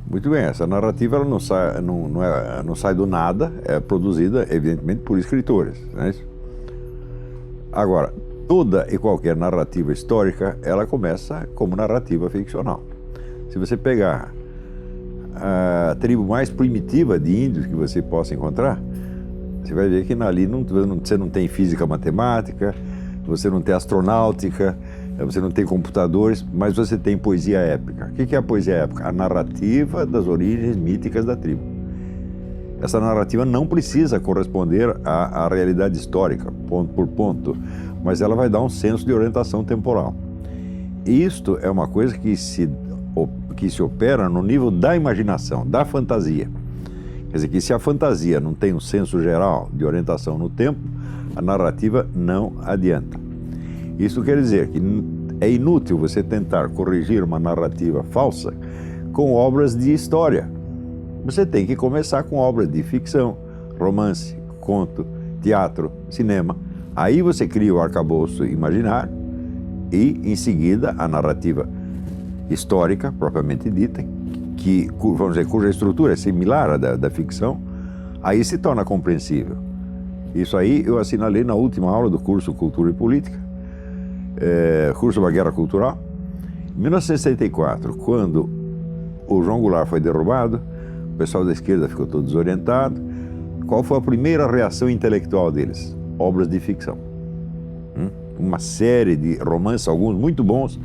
Muito bem, essa narrativa ela não sai do nada, é produzida, evidentemente, por escritores, não é isso? Agora, toda e qualquer narrativa histórica, ela começa como narrativa ficcional. Se você pegar a tribo mais primitiva de índios que você possa encontrar, você vai ver que ali você não tem física matemática, você não tem astronáutica, você não tem computadores, mas você tem poesia épica. O que é a poesia épica? A narrativa das origens míticas da tribo. Essa narrativa não precisa corresponder à realidade histórica, ponto por ponto, mas ela vai dar um senso de orientação temporal. Isto é uma coisa que se opera no nível da imaginação, da fantasia. Quer dizer que se a fantasia não tem um senso geral de orientação no tempo, a narrativa não adianta. Isso quer dizer que é inútil você tentar corrigir uma narrativa falsa com obras de história. Você tem que começar com obras de ficção, romance, conto, teatro, cinema. Aí você cria o arcabouço imaginário e, em seguida, a narrativa histórica, propriamente dita, que, vamos dizer, cuja estrutura é similar à da ficção, aí se torna compreensível. Isso aí eu assinalei na última aula do curso Cultura e Política, curso da Guerra Cultural. Em 1964, quando o João Goulart foi derrubado, o pessoal da esquerda ficou todo desorientado. Qual foi a primeira reação intelectual deles? Obras de ficção. Uma série de romances, alguns muito bons,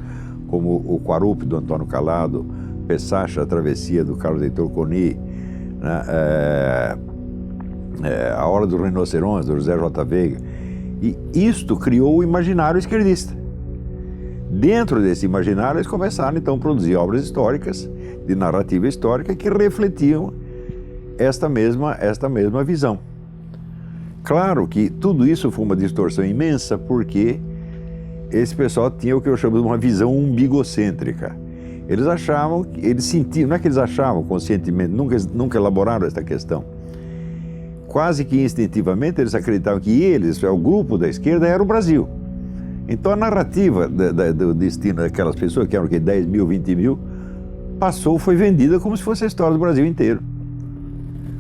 como o Quarupi, do Antônio Calado, Pessacha, a Travessia, do Carlos Heitor Coni, né? A Hora do Rinoceronte, do José J. Veiga. E isto criou o imaginário esquerdista. Dentro desse imaginário, eles começaram, então, a produzir obras históricas, de narrativa histórica, que refletiam esta mesma visão. Claro que tudo isso foi uma distorção imensa, porque esse pessoal tinha o que eu chamo de uma visão umbigocêntrica. Eles achavam, eles sentiam, não é que eles achavam conscientemente, nunca elaboraram esta questão. Quase que instintivamente eles acreditavam que eles, o grupo da esquerda, era o Brasil. Então a narrativa do destino daquelas pessoas, que eram 10 mil, 20 mil, foi vendida como se fosse a história do Brasil inteiro.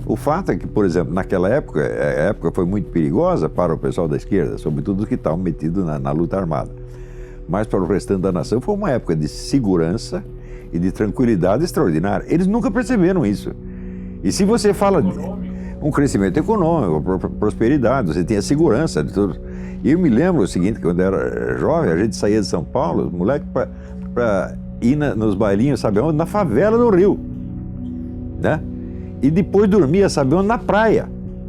O fato é que, por exemplo, naquela época, a época foi muito perigosa para o pessoal da esquerda, sobretudo os que estavam metidos na luta armada. Mas para o restante da nação foi uma época de segurança e de tranquilidade extraordinária. Eles nunca perceberam isso. E se você fala de um crescimento econômico, prosperidade, você tinha segurança de tudo. E eu me lembro o seguinte, quando eu era jovem, a gente saía de São Paulo, os moleques, para ir nos bailinhos, sabe onde? Na favela do Rio, né? E depois dormia, sabe onde? Na praia.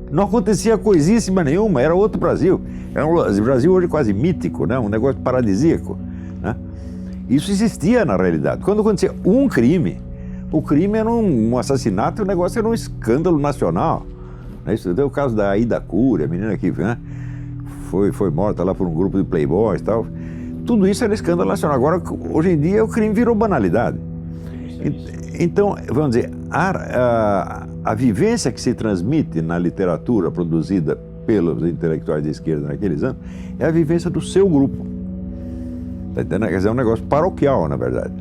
Não acontecia coisíssima nenhuma, era outro Brasil. Era um Brasil hoje quase mítico, né? Um negócio paradisíaco, né? Isso existia na realidade. Quando acontecia um crime, o crime era um assassinato, o negócio era um escândalo nacional. Isso deu o caso da Aida Cury, a menina que, né, foi morta lá por um grupo de playboys e tal. Tudo isso era escândalo nacional. Agora, hoje em dia, o crime virou banalidade. Então, vamos dizer, a vivência que se transmite na literatura produzida pelos intelectuais de esquerda naqueles anos é a vivência do seu grupo. Tá entendendo? Quer dizer, é um negócio paroquial, na verdade.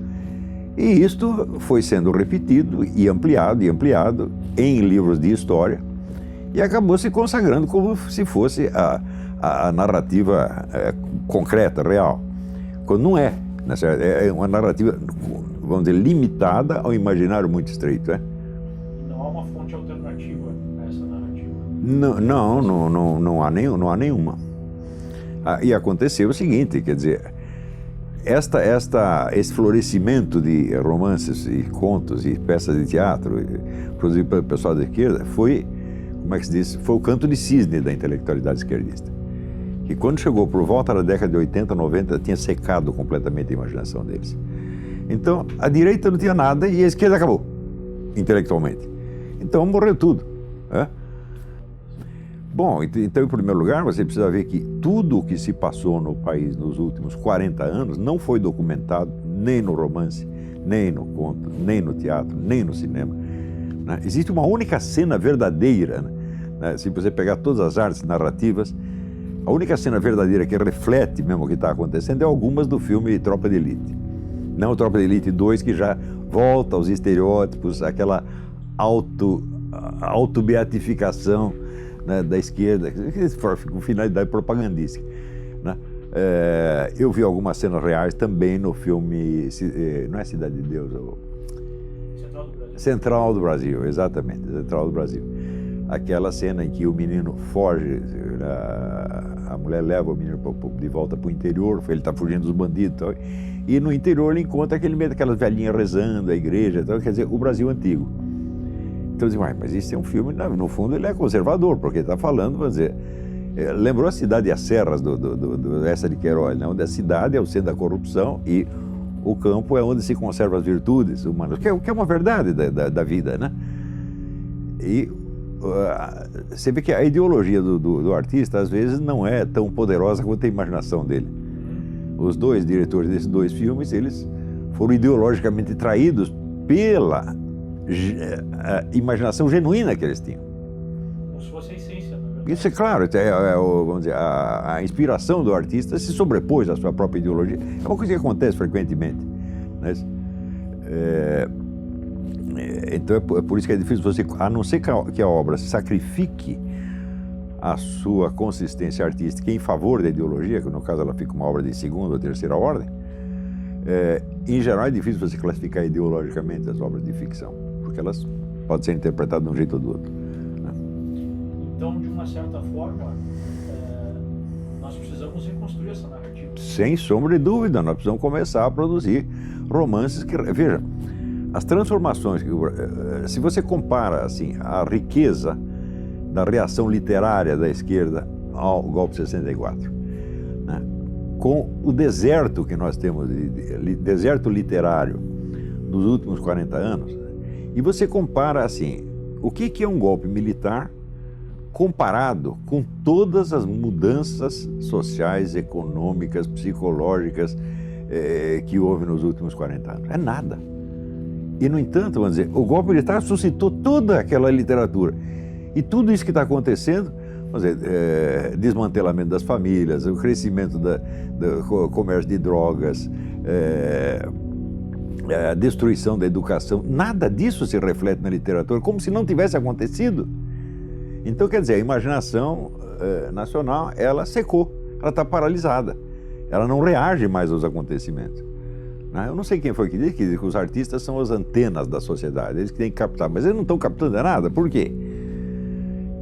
E isto foi sendo repetido e ampliado em livros de história e acabou se consagrando como se fosse a narrativa concreta, real. Quando não é, né? É uma narrativa, vamos dizer, limitada ao imaginário muito estreito. Não há uma fonte alternativa a essa narrativa? Não há nenhuma. E aconteceu o seguinte, quer dizer, esse florescimento de romances e contos e peças de teatro produzido pelo pessoal da esquerda foi, como é que se diz, foi o canto de cisne da intelectualidade esquerdista. Que quando chegou por volta da década de 80, 90, tinha secado completamente a imaginação deles. Então, a direita não tinha nada e a esquerda acabou, intelectualmente. Então, morreu tudo. Bom, então, em primeiro lugar, você precisa ver que tudo o que se passou no país nos últimos 40 anos não foi documentado nem no romance, nem no conto, nem no teatro, nem no cinema. Existe uma única cena verdadeira, né? Se você pegar todas as artes narrativas, a única cena verdadeira que reflete mesmo o que está acontecendo é algumas do filme Tropa de Elite. Não o Tropa de Elite 2, que já volta aos estereótipos, aquela autobeatificação, né, da esquerda, com finalidade propagandística, né? Eu vi algumas cenas reais também no filme, não é Cidade de Deus, Central do Brasil. Central do Brasil, exatamente, Central do Brasil. Aquela cena em que o menino foge, a mulher leva o menino de volta para o interior, ele está fugindo dos bandidos e tal, e no interior ele encontra aquelas velhinhas rezando, a igreja, tal, quer dizer, o Brasil antigo. Então eu digo, mas isso é um filme, no fundo ele é conservador, porque ele está falando, vamos dizer, lembrou a Cidade e as Serras do Essa de Queiroz, né? Onde a cidade é o centro da corrupção e o campo é onde se conservam as virtudes humanas, que é uma verdade da vida, né? E você vê que a ideologia do artista às vezes não é tão poderosa quanto a imaginação dele. Os dois diretores desses dois filmes, eles foram ideologicamente traídos pela imaginação genuína que eles tinham. Como se fosse a essência, né? Isso é claro, vamos dizer, a inspiração do artista se sobrepôs à sua própria ideologia. É uma coisa que acontece frequentemente, né? Então é por isso que é difícil você, a não ser que a obra sacrifique a sua consistência artística em favor da ideologia, que no caso ela fica uma obra de segunda ou terceira ordem, em geral é difícil você classificar ideologicamente as obras de ficção, porque elas podem ser interpretadas de um jeito ou do outro, né? Então, de uma certa forma, nós precisamos reconstruir essa narrativa. Sem sombra de dúvida, nós precisamos começar a produzir romances que... Veja, as transformações, se você compara assim, a riqueza da reação literária da esquerda ao golpe de 64, né, com o deserto que nós temos, deserto literário dos últimos 40 anos, e você compara assim, o que é um golpe militar comparado com todas as mudanças sociais, econômicas, psicológicas que houve nos últimos 40 anos? É nada. E, no entanto, vamos dizer, o golpe militar suscitou toda aquela literatura. E tudo isso que está acontecendo, vamos dizer, desmantelamento das famílias, o crescimento do comércio de drogas, a destruição da educação, nada disso se reflete na literatura, como se não tivesse acontecido. Então, quer dizer, a imaginação nacional, ela secou, ela está paralisada, ela não reage mais aos acontecimentos. Eu não sei quem foi que disse que os artistas são as antenas da sociedade, eles que têm que captar, mas eles não estão captando nada. Por quê?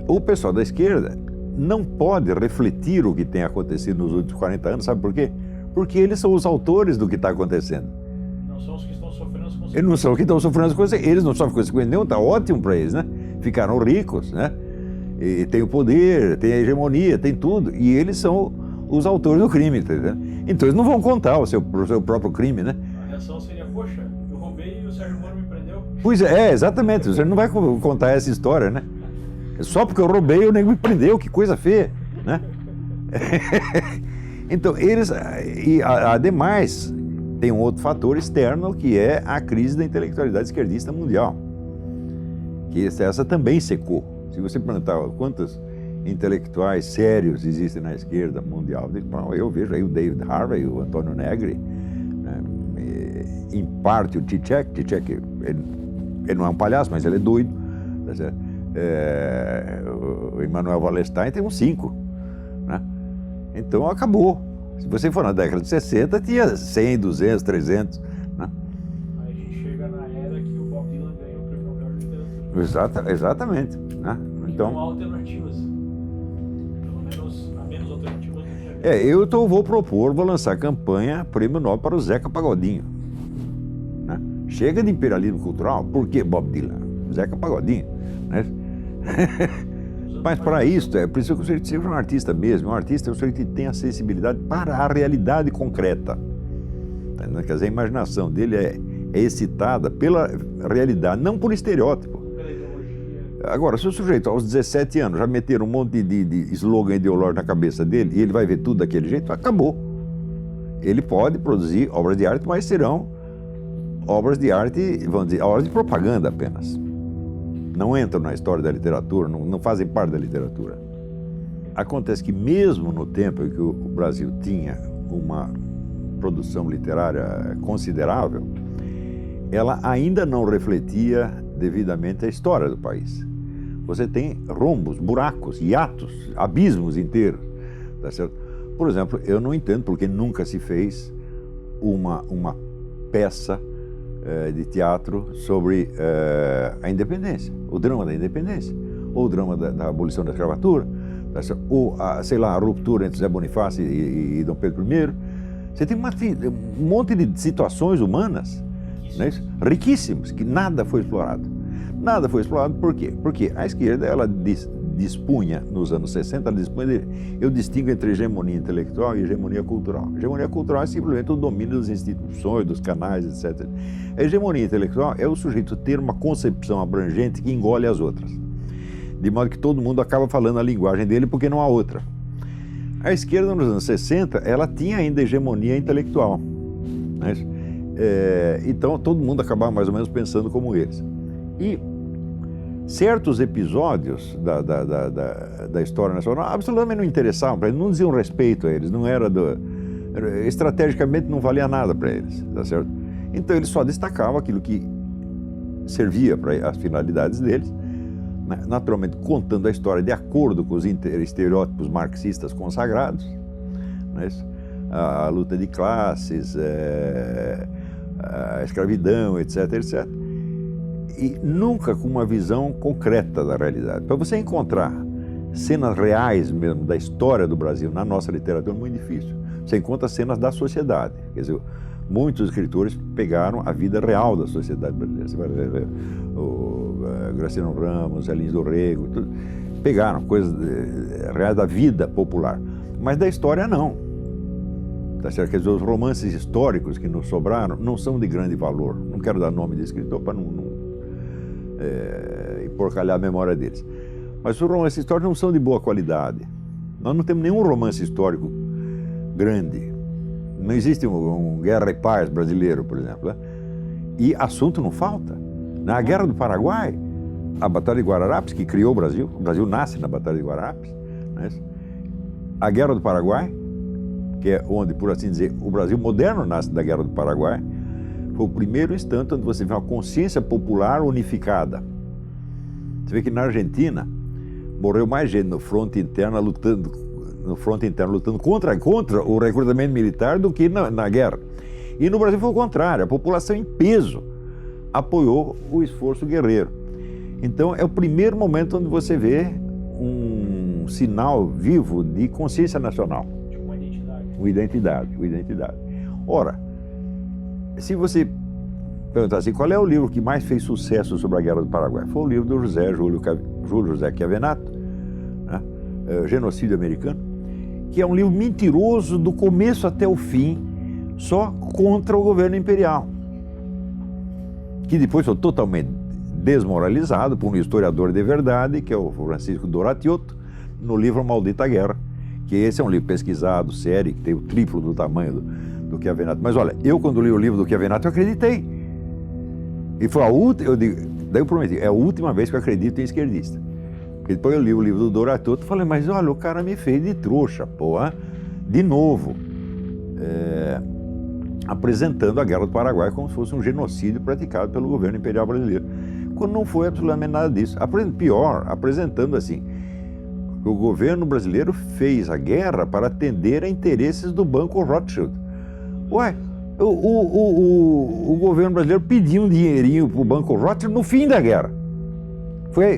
O pessoal da esquerda não pode refletir o que tem acontecido nos últimos 40 anos, sabe por quê? Porque eles são os autores do que está acontecendo. Não são os que estão sofrendo as consequências. Eles não são os que estão sofrendo as consequências, eles não sofrem consequências nenhuma, está ótimo para eles, né? Ficaram ricos, né? E tem o poder, tem a hegemonia, tem tudo, e eles são os autores do crime, tá entendendo? Então eles não vão contar o seu próprio crime, né? A reação seria, poxa, eu roubei e o Sérgio Moro me prendeu. Pois exatamente, você não vai contar essa história, né? Só porque eu roubei, o nego me prendeu, que coisa feia, né? Então, eles, ademais, tem um outro fator externo, que é a crise da intelectualidade esquerdista mundial, que essa também secou. Se você perguntar quantos intelectuais sérios existem na esquerda mundial, eu vejo aí o David Harvey, o Antônio Negri, né? Em parte o Zizek, ele não é um palhaço, mas ele é doido, tá certo? O Emanuel Wallerstein tem uns 5, né? Então acabou. Se você for na década de 60, tinha 100, 200, 300, né? Aí a gente chega na era que o Bob Dylan ganhou o prêmio Nobel de Literatura. Exatamente, né? Então, não há alternativas. Pelo menos, há menos alternativas do que eu vou lançar campanha Prêmio Nobel para o Zeca Pagodinho, né? Chega de imperialismo cultural, por que Bob Dylan? Zeca Pagodinho, né? Mas para isso, é preciso que o sujeito seja um artista mesmo. Um artista é um sujeito que tem a sensibilidade para a realidade concreta. Quer dizer, a imaginação dele é excitada pela realidade, não por estereótipo. pela ideologia. Agora, se o sujeito aos 17 anos já meter um monte de slogan ideológico na cabeça dele e ele vai ver tudo daquele jeito, acabou. Ele pode produzir obras de arte, mas serão obras de arte, vamos dizer, obras de propaganda apenas. Não entram na história da literatura, não fazem parte da literatura. Acontece que mesmo no tempo em que o Brasil tinha uma produção literária considerável, ela ainda não refletia devidamente a história do país. Você tem rombos, buracos, hiatos, abismos inteiros, tá certo? Por exemplo, eu não entendo porque nunca se fez uma peça de teatro sobre a independência, o drama da independência, ou o drama da abolição da escravatura, tá certo? Ou, sei lá, a ruptura entre Zé Bonifácio e Dom Pedro I. Você tem um monte de situações humanas, né, riquíssimas, que nada foi explorado. Nada foi explorado por quê? Porque a esquerda, ela dispunha, nos anos 60, ela dispunha eu distingo entre hegemonia intelectual e hegemonia cultural. Hegemonia cultural é simplesmente o domínio das instituições, dos canais, etc. A hegemonia intelectual é o sujeito ter uma concepção abrangente que engole as outras. De modo que todo mundo acaba falando a linguagem dele porque não há outra. A esquerda, nos anos 60, ela tinha ainda hegemonia intelectual, né? Então todo mundo acabava mais ou menos pensando como eles. E certos episódios da história nacional absolutamente não interessavam para eles, não diziam respeito a eles, não era estrategicamente não valia nada para eles, tá certo? Então eles só destacavam aquilo que servia para as finalidades deles, né? Naturalmente contando a história de acordo com os estereótipos marxistas consagrados, né? A luta de classes, a escravidão, etc, etc. E nunca com uma visão concreta da realidade. Para você encontrar cenas reais mesmo da história do Brasil na nossa literatura é muito difícil. Você encontra cenas da sociedade. Quer dizer, muitos escritores pegaram a vida real da sociedade brasileira. Você vai ver o Graciliano Ramos, Lins do Rego, tudo. Pegaram coisas reais da vida popular. Mas da história não. Tá certo? Quer dizer, os romances históricos que nos sobraram não são de grande valor. Não quero dar nome de escritor para não porcalhar a memória deles. Mas os romances históricos não são de boa qualidade. Nós não temos nenhum romance histórico grande. Não existe um Guerra e Paz brasileiro, por exemplo, né? E assunto não falta. Na Guerra do Paraguai, a Batalha de Guararapes, que criou o Brasil nasce na Batalha de Guararapes, né? A Guerra do Paraguai, que é onde, por assim dizer, o Brasil moderno nasce da Guerra do Paraguai, foi o primeiro instante onde você vê uma consciência popular unificada. Você vê que na Argentina morreu mais gente no fronte interno lutando contra o recrutamento militar do que na guerra. E no Brasil foi o contrário, a população em peso apoiou o esforço guerreiro. Então é o primeiro momento onde você vê um sinal vivo de consciência nacional. Tipo uma identidade. Uma identidade. Ora, se você perguntar assim, qual é o livro que mais fez sucesso sobre a Guerra do Paraguai? Foi o livro do Júlio José Chiavenato, né? Genocídio Americano, que é um livro mentiroso do começo até o fim, só contra o governo imperial, que depois foi totalmente desmoralizado por um historiador de verdade, que é o Francisco Doratiotto, no livro Maldita Guerra, que esse é um livro pesquisado, sério, que tem o triplo do tamanho do Chiavenato. Mas olha, eu quando li o livro do Chiavenato, eu acreditei. E foi a última, daí eu prometi, é a última vez que eu acredito em esquerdista. Porque depois eu li o livro do Doratiotto e falei, mas olha, o cara me fez de trouxa, porra, de novo. Apresentando a Guerra do Paraguai como se fosse um genocídio praticado pelo governo imperial brasileiro. Quando não foi absolutamente nada disso. Pior, apresentando assim, que o governo brasileiro fez a guerra para atender a interesses do Banco Rothschild. Ué, o governo brasileiro pediu um dinheirinho para o Banco Rothschild no fim da guerra.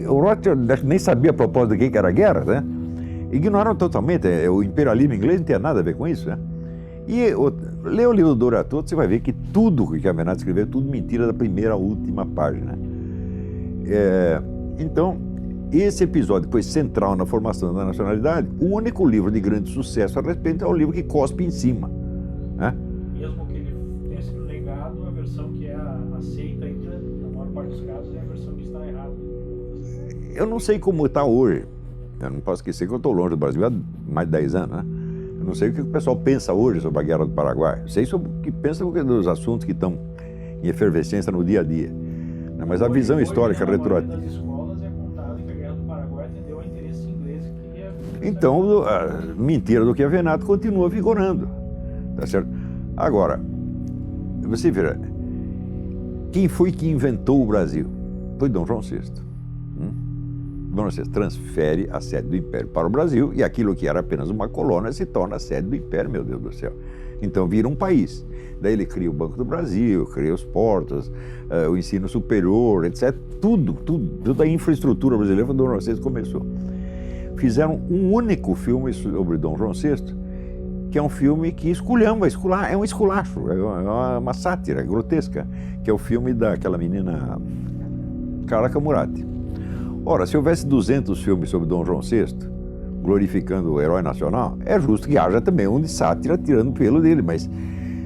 O Rothschild nem sabia a propósito de que era a guerra, né? Ignoraram totalmente, o imperialismo inglês não tinha nada a ver com isso, né? E lê o livro do Doratiotto, você vai ver que tudo que o Chiavenato escreveu é tudo mentira da primeira à última página. Então, esse episódio foi central na formação da nacionalidade. O único livro de grande sucesso a respeito é o livro que cospe em cima, né? Mesmo que ele tenha sido negado, a versão que é aceita ainda, na maior parte dos casos, é a versão que está errada. Eu não sei como está hoje. Eu não posso esquecer que eu estou longe do Brasil há mais de 10 anos, né? Eu não sei o que o pessoal pensa hoje sobre a Guerra do Paraguai. Eu sei sobre o que pensa dos assuntos que estão em efervescência no dia a dia. Mas a visão histórica retroativa. Nas escolas é contado que a Guerra do Paraguai atendeu a interesses ingleses que queria... Então, a mentira do Chiavenato continua vigorando. Tá certo? Agora, você vê, Quem foi que inventou o Brasil? Foi Dom João VI. Dom João VI transfere a sede do Império para o Brasil e aquilo que era apenas uma colônia se torna a sede do Império, meu Deus do céu. Então vira um país. Daí ele cria o Banco do Brasil, cria os portos, o ensino superior, etc. Toda a infraestrutura brasileira foi Dom João VI começou. Fizeram um único filme sobre Dom João VI, que é um filme que esculhamba, é um esculacho, é uma sátira grotesca, que é o filme daquela menina Carla Camurati. Ora, se houvesse 200 filmes sobre Dom João VI, glorificando o herói nacional, é justo que haja também um de sátira tirando pelo dele, mas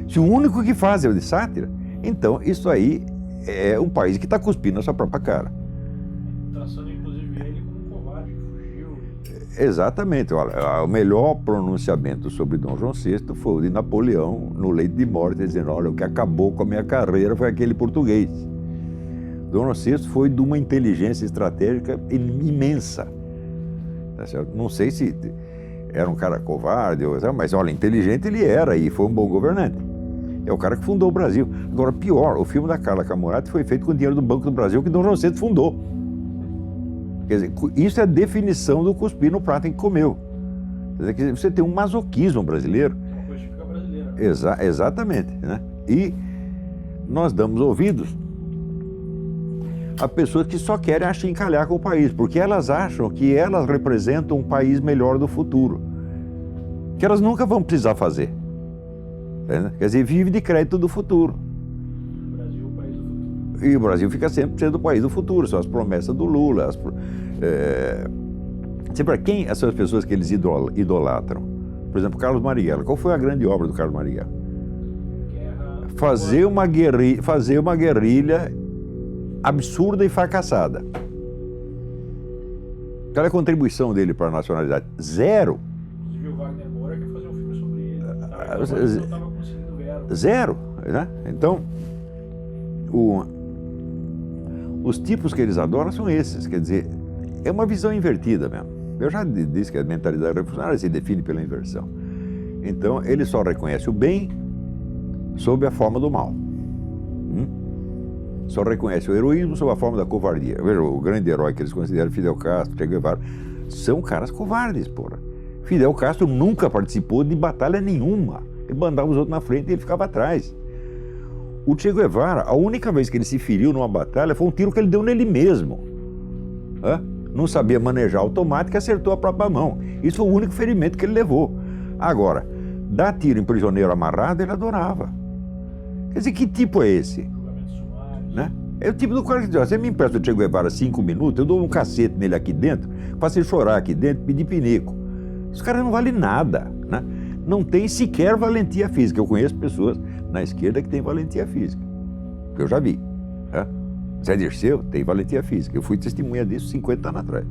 se o único que faz é o de sátira, então isso aí é um país que está cuspindo na sua própria cara. Traçando inclusive ele como um covarde que fugiu. Exatamente. Olha, o melhor pronunciamento sobre Dom João VI foi o de Napoleão no leito de morte, dizendo, olha, o que acabou com a minha carreira foi aquele português. Dom João VI foi de uma inteligência estratégica imensa. Não sei se era um cara covarde, mas olha, inteligente ele era e foi um bom governante. É o cara que fundou o Brasil. Agora, pior, o filme da Carla Camurati foi feito com o dinheiro do Banco do Brasil que Dom João VI fundou. Quer dizer, isso é a definição do cuspir no prato em que comeu. Quer dizer, você tem um masoquismo brasileiro. É uma coisa típica brasileira. Exatamente, né? E nós damos ouvidos a pessoas que só querem achincalhar com o país, porque elas acham que elas representam um país melhor do futuro, que elas nunca vão precisar fazer. Né? Quer dizer, vive de crédito do futuro. O Brasil é o país do futuro. E o Brasil fica sempre sendo o país do futuro, são as promessas do Lula. Sempre quem essas pessoas que eles idolatram? Por exemplo, Carlos Marighella. Qual foi a grande obra do Carlos Marighella? Fazer uma guerrilha absurda e fracassada. Qual é a contribuição dele para a nacionalidade? Zero. Inclusive o Wagner Moura quer fazer um filme sobre ele. Não estava conseguindo verba. Zero. Né? Então, os tipos que eles adoram são esses. Quer dizer, é uma visão invertida mesmo. Eu já disse que a mentalidade revolucionária se define pela inversão. Então, ele só reconhece o bem sob a forma do mal. Só reconhece o heroísmo sob a forma da covardia. Veja, o grande herói que eles consideram Fidel Castro, Che Guevara, são caras covardes, porra. Fidel Castro nunca participou de batalha nenhuma. Ele mandava os outros na frente e ele ficava atrás. O Che Guevara, a única vez que ele se feriu numa batalha foi um tiro que ele deu nele mesmo. Não sabia manejar automático e acertou a própria mão. Isso foi o único ferimento que ele levou. Agora, dar tiro em prisioneiro amarrado, ele adorava. Quer dizer, que tipo é esse? Né? É o tipo do cara que diz, você me empresta o Che Guevara 5 minutos, eu dou um cacete nele aqui dentro, faço ele chorar aqui dentro, pedir pinico. Os caras não valem nada, né? Não tem sequer valentia física. Eu conheço pessoas na esquerda que têm valentia física. Eu já vi. Né? Zé Dirceu tem valentia física. Eu fui testemunha disso 50 anos atrás.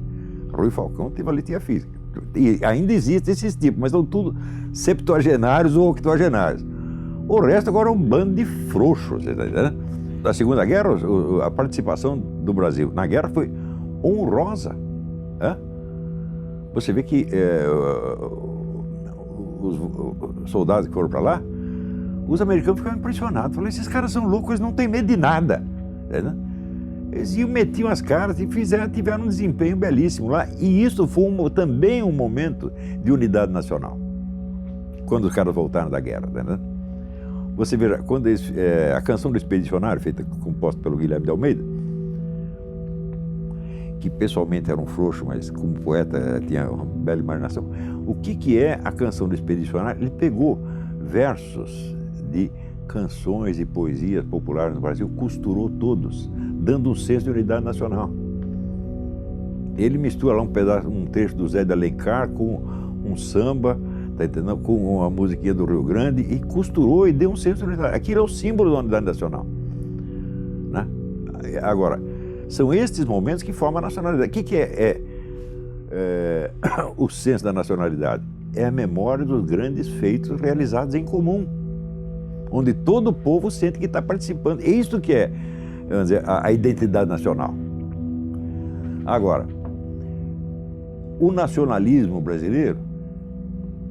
Rui Falcão tem valentia física. E ainda existem esses tipos, mas são tudo septuagenários ou octogenários. O resto agora é um bando de frouxos, você tá entendendo? Da Segunda Guerra, a participação do Brasil na guerra foi honrosa. Você vê que os soldados que foram para lá, os americanos ficaram impressionados. Falaram, esses caras são loucos, eles não têm medo de nada. Eles iam, metiam as caras e tiveram um desempenho belíssimo lá. E isso foi também um momento de unidade nacional, quando os caras voltaram da guerra. Você veja, quando a canção do Expedicionário, composta pelo Guilherme de Almeida, que pessoalmente era um frouxo, mas como poeta tinha uma bela imaginação. O que é a canção do Expedicionário? Ele pegou versos de canções e poesias populares no Brasil, costurou todos, dando um senso de unidade nacional. Ele mistura lá um trecho do Zé de Alencar com um samba, tá entendendo? Com a musiquinha do Rio Grande, e costurou e deu um senso de unidade. Aquilo é o símbolo da unidade nacional. Né? Agora, são estes momentos que formam a nacionalidade. O que é o senso da nacionalidade? É a memória dos grandes feitos realizados em comum, onde todo o povo sente que está participando. É isso que é, vamos dizer, a identidade nacional. Agora, o nacionalismo brasileiro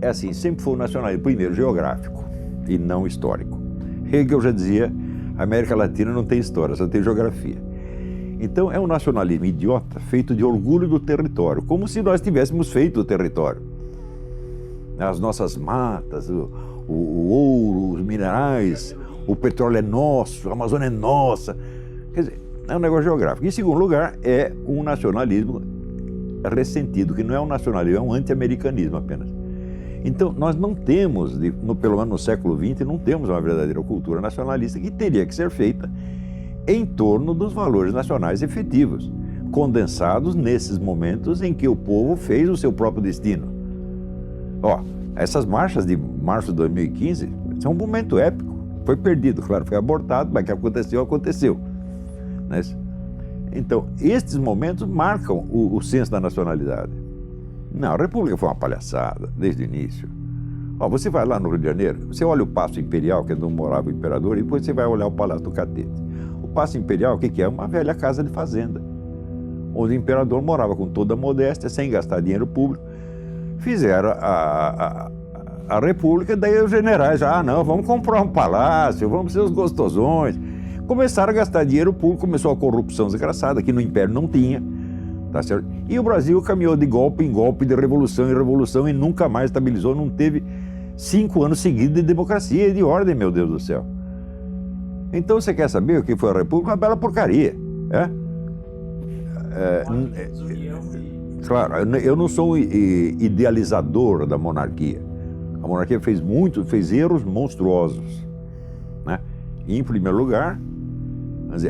é assim, sempre foi um nacionalismo, primeiro, geográfico e não histórico. Hegel já dizia, A América Latina não tem história, só tem geografia. Então é um nacionalismo idiota, feito de orgulho do território, como se nós tivéssemos feito o território. As nossas matas, o ouro, os minerais, o petróleo é nosso, a Amazônia é nossa. Quer dizer, é um negócio geográfico. Em segundo lugar, é um nacionalismo ressentido, que não é um nacionalismo, é um anti-americanismo apenas. Então, nós não temos, pelo menos no século XX, não temos uma verdadeira cultura nacionalista que teria que ser feita em torno dos valores nacionais efetivos, condensados nesses momentos em que o povo fez o seu próprio destino. Ó, essas marchas de março de 2015 são um momento épico. Foi perdido, claro, foi abortado, mas o que aconteceu, aconteceu. Né? Então, estes momentos marcam o senso da nacionalidade. Não, a República foi uma palhaçada, desde o início. Ó, você vai lá no Rio de Janeiro, você olha o Paço Imperial, que é onde morava o imperador, e depois você vai olhar o Palácio do Catete. O Paço Imperial, o que é? Uma velha casa de fazenda, onde o imperador morava com toda a modéstia, sem gastar dinheiro público. Fizeram a República, daí os generais, não, vamos comprar um palácio, vamos ser os gostosões. Começaram a gastar dinheiro público, começou a corrupção desgraçada, que no Império não tinha. Tá certo? E o Brasil caminhou de golpe em golpe, de revolução em revolução e nunca mais estabilizou, não teve 5 anos seguidos de democracia e de ordem, meu Deus do céu. Então você quer saber o que foi a República? Uma bela porcaria. Claro, eu não sou idealizador da monarquia. A monarquia fez erros monstruosos. Né? E, em primeiro lugar,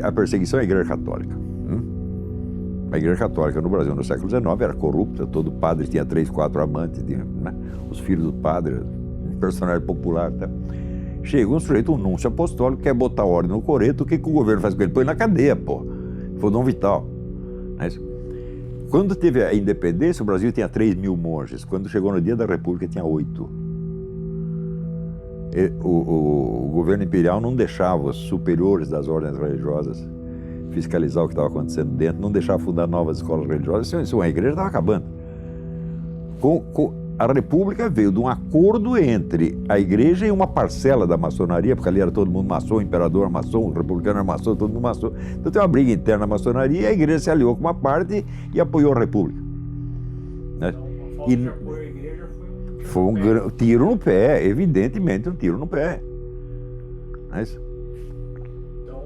a perseguição à Igreja Católica. A Igreja Católica no Brasil, no século XIX, era corrupta, todo padre tinha 3, 4 amantes, né? Os filhos do padre, um personagem popular. Tá? Chega um sujeito, um núncio apostólico, quer botar ordem no coreto, o que o governo faz com ele? Põe na cadeia, pô. Foi Dom Vital. Né? Quando teve a independência, o Brasil tinha 3.000 monges. Quando chegou no dia da República, tinha 8. O governo imperial não deixava os superiores das ordens religiosas fiscalizar o que estava acontecendo dentro, não deixava fundar novas escolas religiosas. Isso, a igreja estava acabando. A República veio de um acordo entre a igreja e uma parcela da maçonaria, porque ali era todo mundo maçom, o imperador maçom, o republicano era maçom, todo mundo maçom. Então tem uma briga interna na maçonaria e a igreja se aliou com uma parte e apoiou a República. Né? Então, a falta de apoio à igreja foi um tiro no pé, evidentemente um tiro no pé. Não é isso? Então,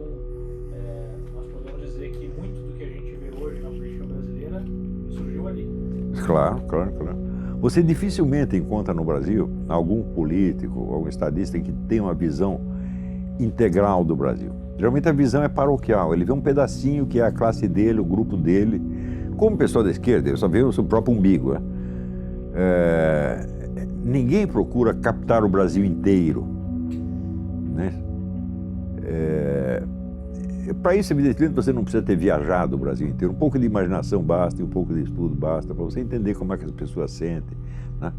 nós podemos dizer que muito do que a gente vê hoje na política brasileira surgiu ali. Claro. Você dificilmente encontra no Brasil algum político, algum estadista que tenha uma visão integral do Brasil. Geralmente a visão é paroquial, ele vê um pedacinho que é a classe dele, o grupo dele. Como pessoa da esquerda, ele só vê o seu próprio umbigo. Né? Ninguém procura captar o Brasil inteiro. Né? Para isso, evidentemente, você não precisa ter viajado o Brasil inteiro. Um pouco de imaginação basta, e um pouco de estudo basta, para você entender como é que as pessoas sentem. Né?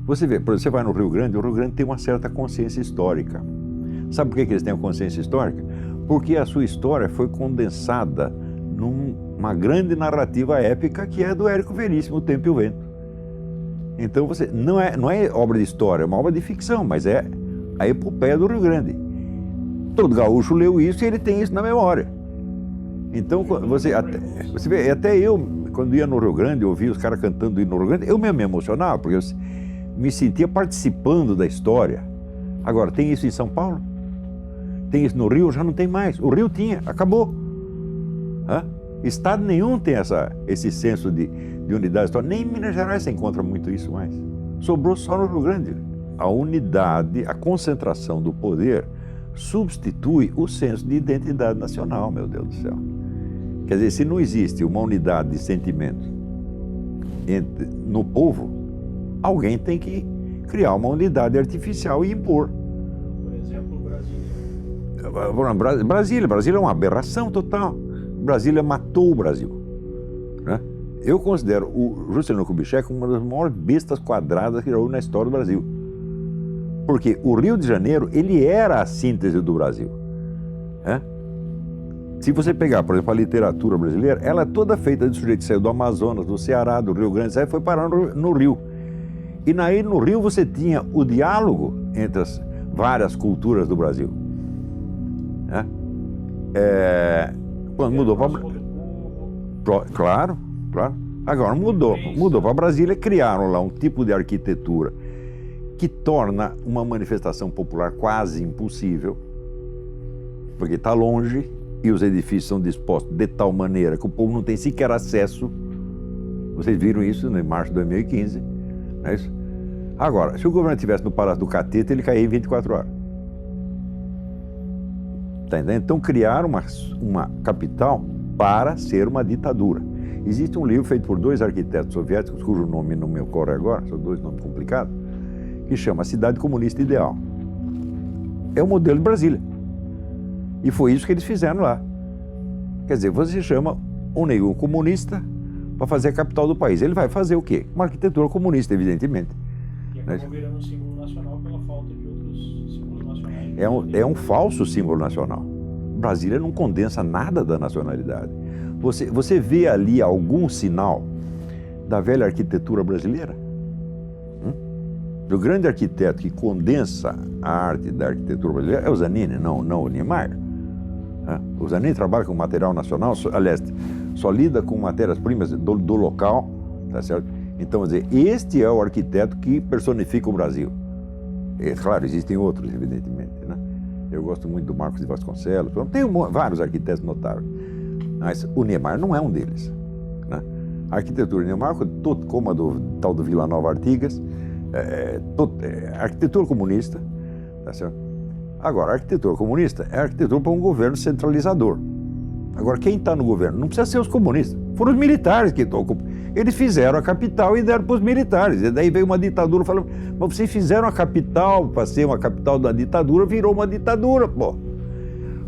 Você vê, por exemplo, você vai no Rio Grande, o Rio Grande tem uma certa consciência histórica. Sabe por que eles têm a consciência histórica? Porque a sua história foi condensada numa grande narrativa épica que é do Érico Veríssimo, O Tempo e o Vento. Então, não é obra de história, é uma obra de ficção, mas é a epopeia do Rio Grande. Todo gaúcho leu isso e ele tem isso na memória. Então, você vê, até eu, quando ia no Rio Grande, eu ouvia os caras cantando no Rio Grande, eu mesmo me emocionava, porque eu me sentia participando da história. Agora, tem isso em São Paulo? Tem isso no Rio? Já não tem mais. O Rio tinha, acabou. Estado nenhum tem esse senso de unidade histórica. Nem em Minas Gerais você encontra muito isso mais. Sobrou só no Rio Grande. A unidade, a concentração do poder substitui o senso de identidade nacional, meu Deus do céu. Quer dizer, se não existe uma unidade de sentimentos no povo, alguém tem que criar uma unidade artificial e impor. Por exemplo, Brasília. Brasília é uma aberração total. Brasília matou o Brasil. Né? Eu considero o Juscelino Kubitschek uma das maiores bestas quadradas que já houve na história do Brasil. Porque o Rio de Janeiro, ele era a síntese do Brasil. Se você pegar, por exemplo, a literatura brasileira, ela é toda feita de sujeito que saiu do Amazonas, do Ceará, do Rio Grande, e foi parar no Rio. E aí no Rio você tinha o diálogo entre as várias culturas do Brasil. né? Quando mudou para... Claro. Agora mudou para Brasília, criaram lá um tipo de arquitetura que torna uma manifestação popular quase impossível, porque está longe e os edifícios são dispostos de tal maneira que o povo não tem sequer acesso. Vocês viram isso em março de 2015, não é isso? Agora, se o governo estivesse no Palácio do Catete, ele caía em 24 horas. Tá entendendo? Então criaram uma capital para ser uma ditadura. Existe um livro feito por 2 arquitetos soviéticos, cujo nome não me ocorre agora, são 2 nomes complicados, que chama Cidade Comunista Ideal. É o modelo de Brasília. E foi isso que eles fizeram lá. Quer dizer, você chama um negro comunista para fazer a capital do país. Ele vai fazer o quê? Uma arquitetura comunista, evidentemente. E acabou virando um símbolo nacional pela falta de outros símbolos nacionais. É um falso símbolo nacional. Brasília não condensa nada da nacionalidade. Você vê ali algum sinal da velha arquitetura brasileira? O grande arquiteto que condensa a arte da arquitetura brasileira é o Zanini, não o Niemeyer. O Zanini trabalha com material nacional, aliás, só lida com matérias-primas do local, tá certo? Então, quer dizer, este é o arquiteto que personifica o Brasil. É claro, existem outros, evidentemente, né? Eu gosto muito do Marcos de Vasconcelos, tem vários arquitetos notáveis, mas o Niemeyer não é um deles, né? A arquitetura de Niemeyer, como a do tal do Vila Nova Artigas, arquitetura comunista, tá certo? Agora, a arquitetura comunista é arquitetura para um governo centralizador. Agora, quem está no governo não precisa ser os comunistas, foram os militares que estão. Eles fizeram a capital e deram para os militares. E daí veio uma ditadura falando, mas vocês fizeram a capital para ser uma capital da ditadura, virou uma ditadura, pô.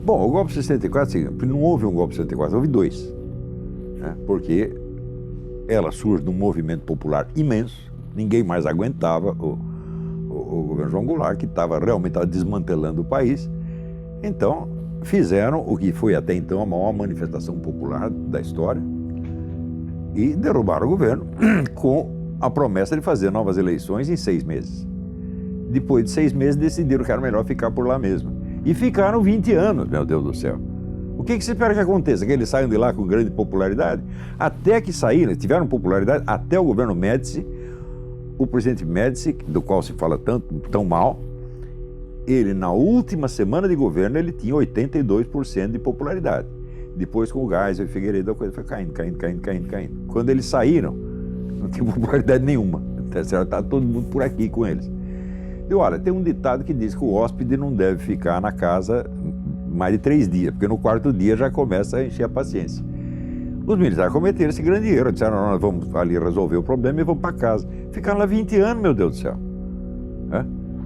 Bom, o golpe de 64, não houve um golpe de 64, houve 2. Né? Porque ela surge de um movimento popular imenso, ninguém mais aguentava o governo João Goulart, que realmente estava desmantelando o país. Então, fizeram o que foi até então a maior manifestação popular da história e derrubaram o governo com a promessa de fazer novas eleições em 6 meses. Depois de 6 meses, decidiram que era melhor ficar por lá mesmo. E ficaram 20 anos, meu Deus do céu. O que se espera que aconteça? Que eles saiam de lá com grande popularidade? Até que saíram, tiveram popularidade até o governo Médici. O presidente Médici, do qual se fala tão mal, ele, na última semana de governo, ele tinha 82% de popularidade. Depois, com o Geisel e Figueiredo, a coisa foi caindo. Quando eles saíram, não tinha popularidade nenhuma. Está todo mundo por aqui com eles. E olha, tem um ditado que diz que o hóspede não deve ficar na casa mais de 3 dias, porque no 4º dia já começa a encher a paciência. Os militares cometeram esse grande erro, disseram, nós vamos ali resolver o problema e vamos para casa. Ficaram lá 20 anos, meu Deus do céu.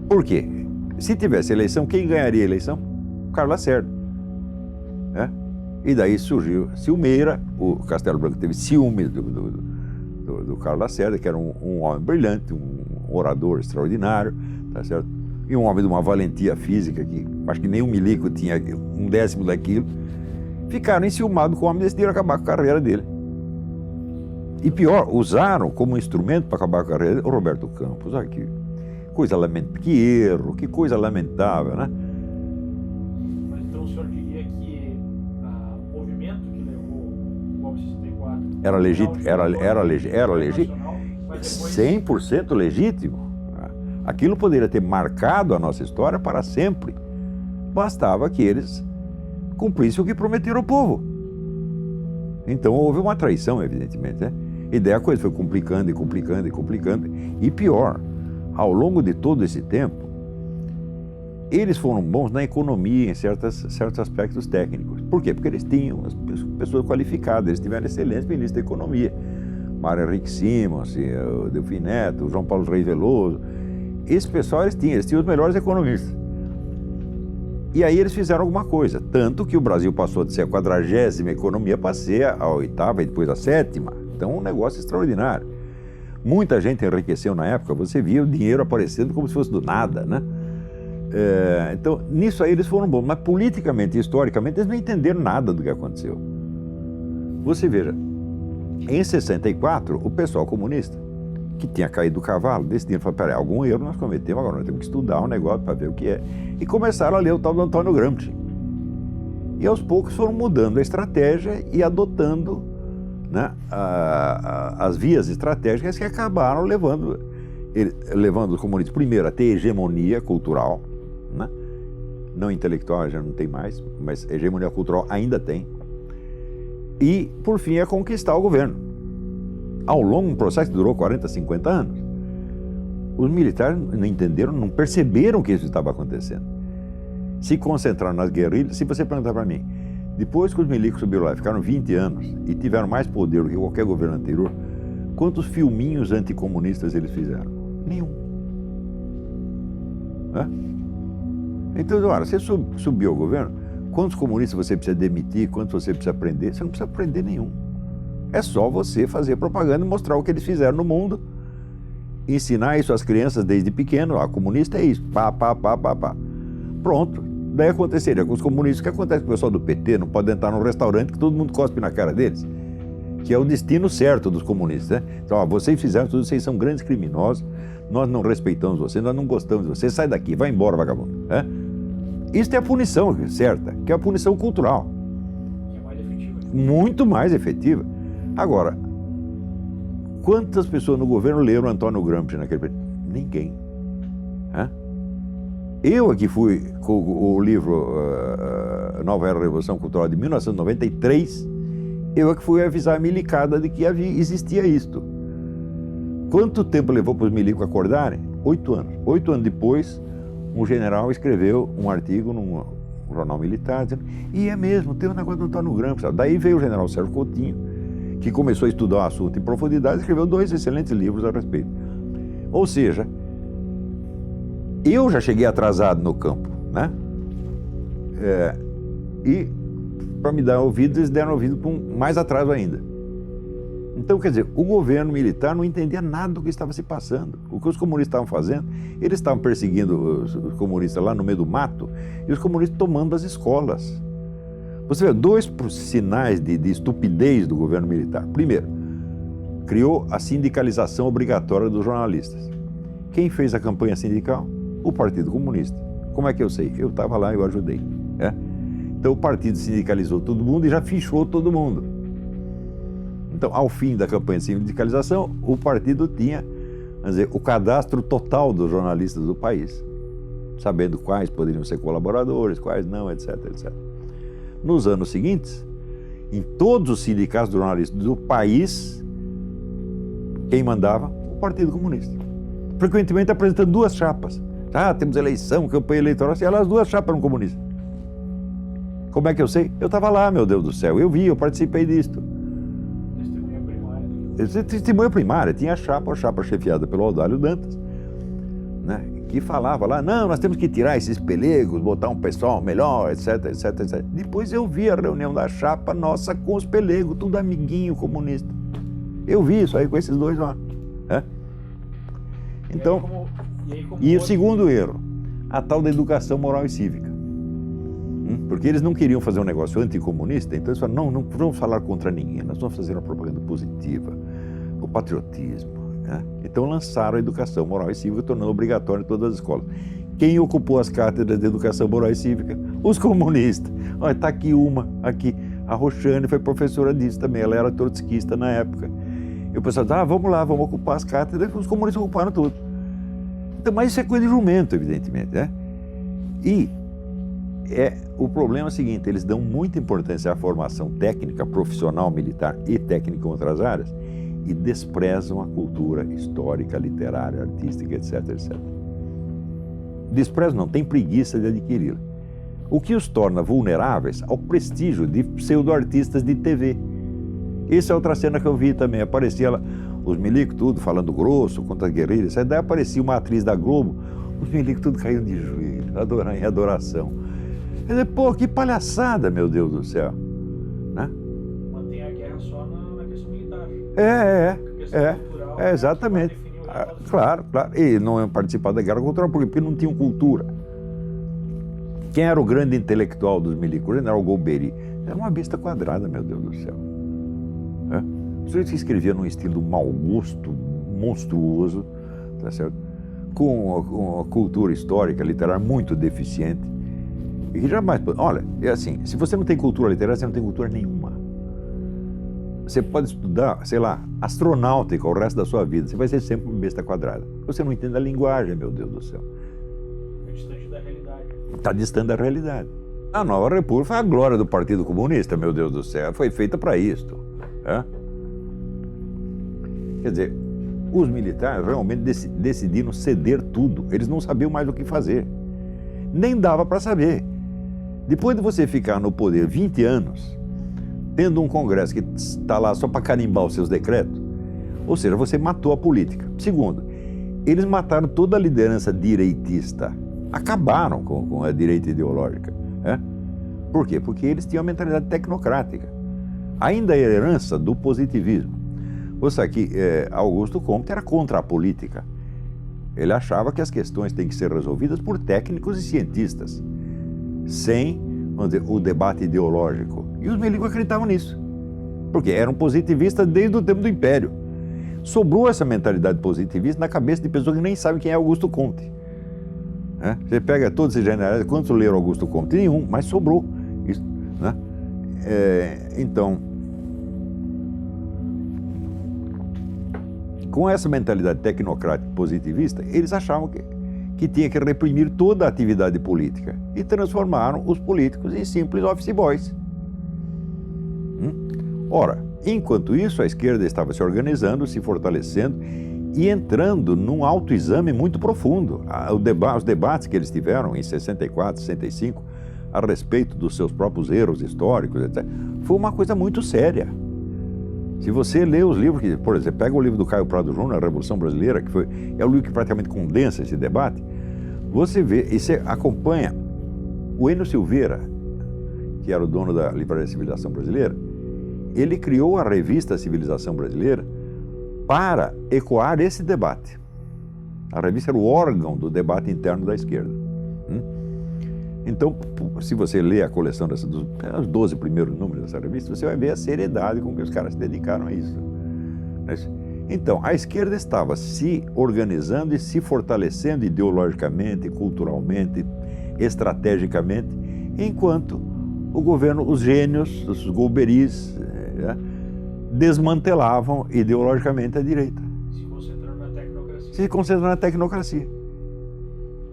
Por quê? Se tivesse eleição, quem ganharia a eleição? O Carlos Lacerda. E daí surgiu Silmeira, o Castelo Branco teve ciúmes do Carlos Lacerda, que era um homem brilhante, um orador extraordinário, tá certo? E um homem de uma valentia física que acho que nem o Milico tinha 1/10 daquilo. Ficaram enciumados com o homem e decidiram acabar com a carreira dele. E pior, usaram como instrumento para acabar com a carreira dele o Roberto Campos. Olha que coisa lamentável, que erro, que coisa lamentável, né? Mas então o senhor diria que o movimento que levou o golpe de 64 era legítimo, 100% legítimo. Aquilo poderia ter marcado a nossa história para sempre. Bastava que eles cumprissem o que prometeram ao povo. Então houve uma traição, evidentemente, né? E daí a coisa foi complicando. E pior, ao longo de todo esse tempo, eles foram bons na economia, em certos aspectos técnicos. Por quê? Porque eles tinham as pessoas qualificadas, eles tiveram excelentes ministros da economia. Mário Henrique Simons, o Delfim Neto, o João Paulo Reis Veloso. Esse pessoal eles tinham os melhores economistas. E aí eles fizeram alguma coisa, tanto que o Brasil passou de ser a 40ª economia para ser a 8ª e depois a 7ª. Então um negócio extraordinário. Muita gente enriqueceu na época, você via o dinheiro aparecendo como se fosse do nada, né? Então nisso aí eles foram bons, mas politicamente e historicamente eles não entenderam nada do que aconteceu. Você veja, em 64 o pessoal comunista, que tinha caído do cavalo, decidiram, falar, peraí, algum erro nós cometemos, agora nós temos que estudar um negócio para ver o que é. E começaram a ler o tal do Antônio Gramsci. E aos poucos foram mudando a estratégia e adotando, né, as vias estratégicas que acabaram levando os comunistas, primeiro, a ter hegemonia cultural, né? Não intelectual já não tem mais, mas hegemonia cultural ainda tem. E, por fim, a conquistar o governo. Ao longo de um processo que durou 40, 50 anos, os militares não entenderam, não perceberam que isso estava acontecendo. Se concentraram nas guerrilhas. Se você perguntar para mim, depois que os milicos subiram lá, ficaram 20 anos e tiveram mais poder do que qualquer governo anterior, quantos filminhos anticomunistas eles fizeram? Nenhum. Hã? Então, olha, você subiu ao governo, quantos comunistas você precisa demitir, quantos você precisa prender? Você não precisa prender nenhum. É só você fazer propaganda e mostrar o que eles fizeram no mundo, ensinar isso às crianças desde pequeno, ó, comunista é isso, pá. Pronto. Daí aconteceria com os comunistas, o que acontece com o pessoal do PT, não pode entrar num restaurante que todo mundo cospe na cara deles, que é o destino certo dos comunistas, né? Então, ó, vocês fizeram tudo, vocês são grandes criminosos, nós não respeitamos vocês, nós não gostamos de vocês, sai daqui, vai embora, vagabundo. Né? Isso é a punição certa, que é a punição cultural. Que é mais efetiva. Muito mais efetiva. Agora, quantas pessoas no governo leram Antônio Gramsci naquele período? Ninguém. Hã? Eu aqui fui com o livro Nova Era da Revolução Cultural de 1993, eu aqui fui avisar a milicada de que existia isto. Quanto tempo levou para os milicos acordarem? 8 anos. 8 anos depois, um general escreveu um artigo num jornal militar, dizendo, e é mesmo, tem um negócio do Antônio Gramsci. Daí veio o general Sérgio Coutinho, que começou a estudar o assunto em profundidade e escreveu 2 excelentes livros a respeito. Ou seja, eu já cheguei atrasado no campo, né? E para me dar ouvido, eles deram ouvido com mais atraso ainda. Então, quer dizer, o governo militar não entendia nada do que estava se passando. O que os comunistas estavam fazendo, eles estavam perseguindo os comunistas lá no meio do mato e os comunistas tomando as escolas. Você vê 2 sinais de estupidez do governo militar. Primeiro, criou a sindicalização obrigatória dos jornalistas. Quem fez a campanha sindical? O Partido Comunista. Como é que eu sei? Eu estava lá e eu ajudei. Né? Então o partido sindicalizou todo mundo e já fichou todo mundo. Então, ao fim da campanha de sindicalização, o partido tinha, vamos dizer, o cadastro total dos jornalistas do país, sabendo quais poderiam ser colaboradores, quais não, etc, etc. Nos anos seguintes, em todos os sindicatos de jornalistas do país, quem mandava? O Partido Comunista. Frequentemente apresentando 2 chapas. Ah, temos eleição, campanha eleitoral, e elas 2 chapas eram comunistas. Como é que eu sei? Eu estava lá, meu Deus do céu, eu vi, eu participei disto. Testemunha primária, tinha a chapa chefiada pelo Audálio Dantas, né, que falava lá, não, nós temos que tirar esses pelegos, botar um pessoal melhor, etc, etc, etc. Depois eu vi a reunião da chapa nossa com os pelegos, tudo amiguinho comunista. Eu vi isso aí com esses 2 lá. Né? Então, e o segundo erro, a tal da educação moral e cívica. Porque eles não queriam fazer um negócio anticomunista, então eles falaram, não vamos falar contra ninguém, nós vamos fazer uma propaganda positiva, o patriotismo. Né? Então lançaram a educação moral e cívica, tornando obrigatório em todas as escolas. Quem ocupou as cátedras de educação moral e cívica? Os comunistas. Olha, está aqui uma, aqui. A Roxane foi professora disso também, ela era trotskista na época. E o pessoal disse, vamos lá, vamos ocupar as cátedras, os comunistas ocuparam tudo. Então, mas isso é coisa de jumento, evidentemente, né? E o problema é o seguinte, eles dão muita importância à formação técnica, profissional, militar e técnica em outras áreas e desprezam a cultura histórica, literária, artística, etc, etc. Desprezam não, tem preguiça de adquiri-la. O que os torna vulneráveis ao prestígio de pseudo-artistas de TV. Essa é outra cena que eu vi também, aparecia lá, os milicos tudo falando grosso contra as guerrilhas, aí daí aparecia uma atriz da Globo, os milicos tudo caíam de joelho, em adoração. Eu disse, pô, que palhaçada, meu Deus do céu. Né? Mantém a guerra só na questão militar. Exatamente. Claro. E não participar da guerra cultural, porque não tinham cultura. Quem era o grande intelectual dos milicos? O general Golbery. Era uma besta quadrada, meu Deus do céu. O sujeito que escrevia num estilo mau gosto, monstruoso, tá certo? Com uma cultura histórica, literária muito deficiente. E jamais, olha, é assim, se você não tem cultura literária, você não tem cultura nenhuma. Você pode estudar, sei lá, astronáutica o resto da sua vida, você vai ser sempre uma besta quadrada. Você não entende a linguagem, meu Deus do céu. É distante da realidade. Está distante da realidade. A Nova República foi a glória do Partido Comunista, meu Deus do céu, foi feita para isto. É? Quer dizer, os militares realmente decidiram ceder tudo, eles não sabiam mais o que fazer. Nem dava para saber. Depois de você ficar no poder 20 anos, tendo um Congresso que está lá só para carimbar os seus decretos, ou seja, você matou a política. Segundo, eles mataram toda a liderança direitista, acabaram com a direita ideológica. Por quê? Porque eles tinham uma mentalidade tecnocrática, ainda a herança do positivismo. Você aqui, Augusto Comte era contra a política. Ele achava que as questões têm que ser resolvidas por técnicos e cientistas, sem, vamos dizer, o debate ideológico. E os milicos acreditavam nisso, porque eram positivistas desde o tempo do Império. Sobrou essa mentalidade positivista na cabeça de pessoas que nem sabem quem é Augusto Comte. Você pega todos esses generais, quantos leram Augusto Comte? Nenhum, mas sobrou isso, né? Então, com essa mentalidade tecnocrática positivista, eles achavam que tinha que reprimir toda a atividade política e transformaram os políticos em simples office boys. Ora, enquanto isso, a esquerda estava se organizando, se fortalecendo e entrando num autoexame muito profundo. Os debates que eles tiveram em 64, 65, a respeito dos seus próprios erros históricos, etc., foi uma coisa muito séria. Se você lê os livros, por exemplo, pega o livro do Caio Prado Júnior, A Revolução Brasileira, que é o livro que praticamente condensa esse debate, você vê e você acompanha o Enio Silveira, que era o dono da Livraria Civilização Brasileira. Ele criou a revista Civilização Brasileira para ecoar esse debate. A revista era o órgão do debate interno da esquerda. Então, se você lê a coleção dos 12 primeiros números dessa revista, você vai ver a seriedade com que os caras se dedicaram a isso. Então, a esquerda estava se organizando e se fortalecendo ideologicamente, culturalmente, estrategicamente, enquanto o governo, os gênios, os golberis, desmantelavam ideologicamente a direita. Se concentrando na tecnocracia. Se concentrando na tecnocracia.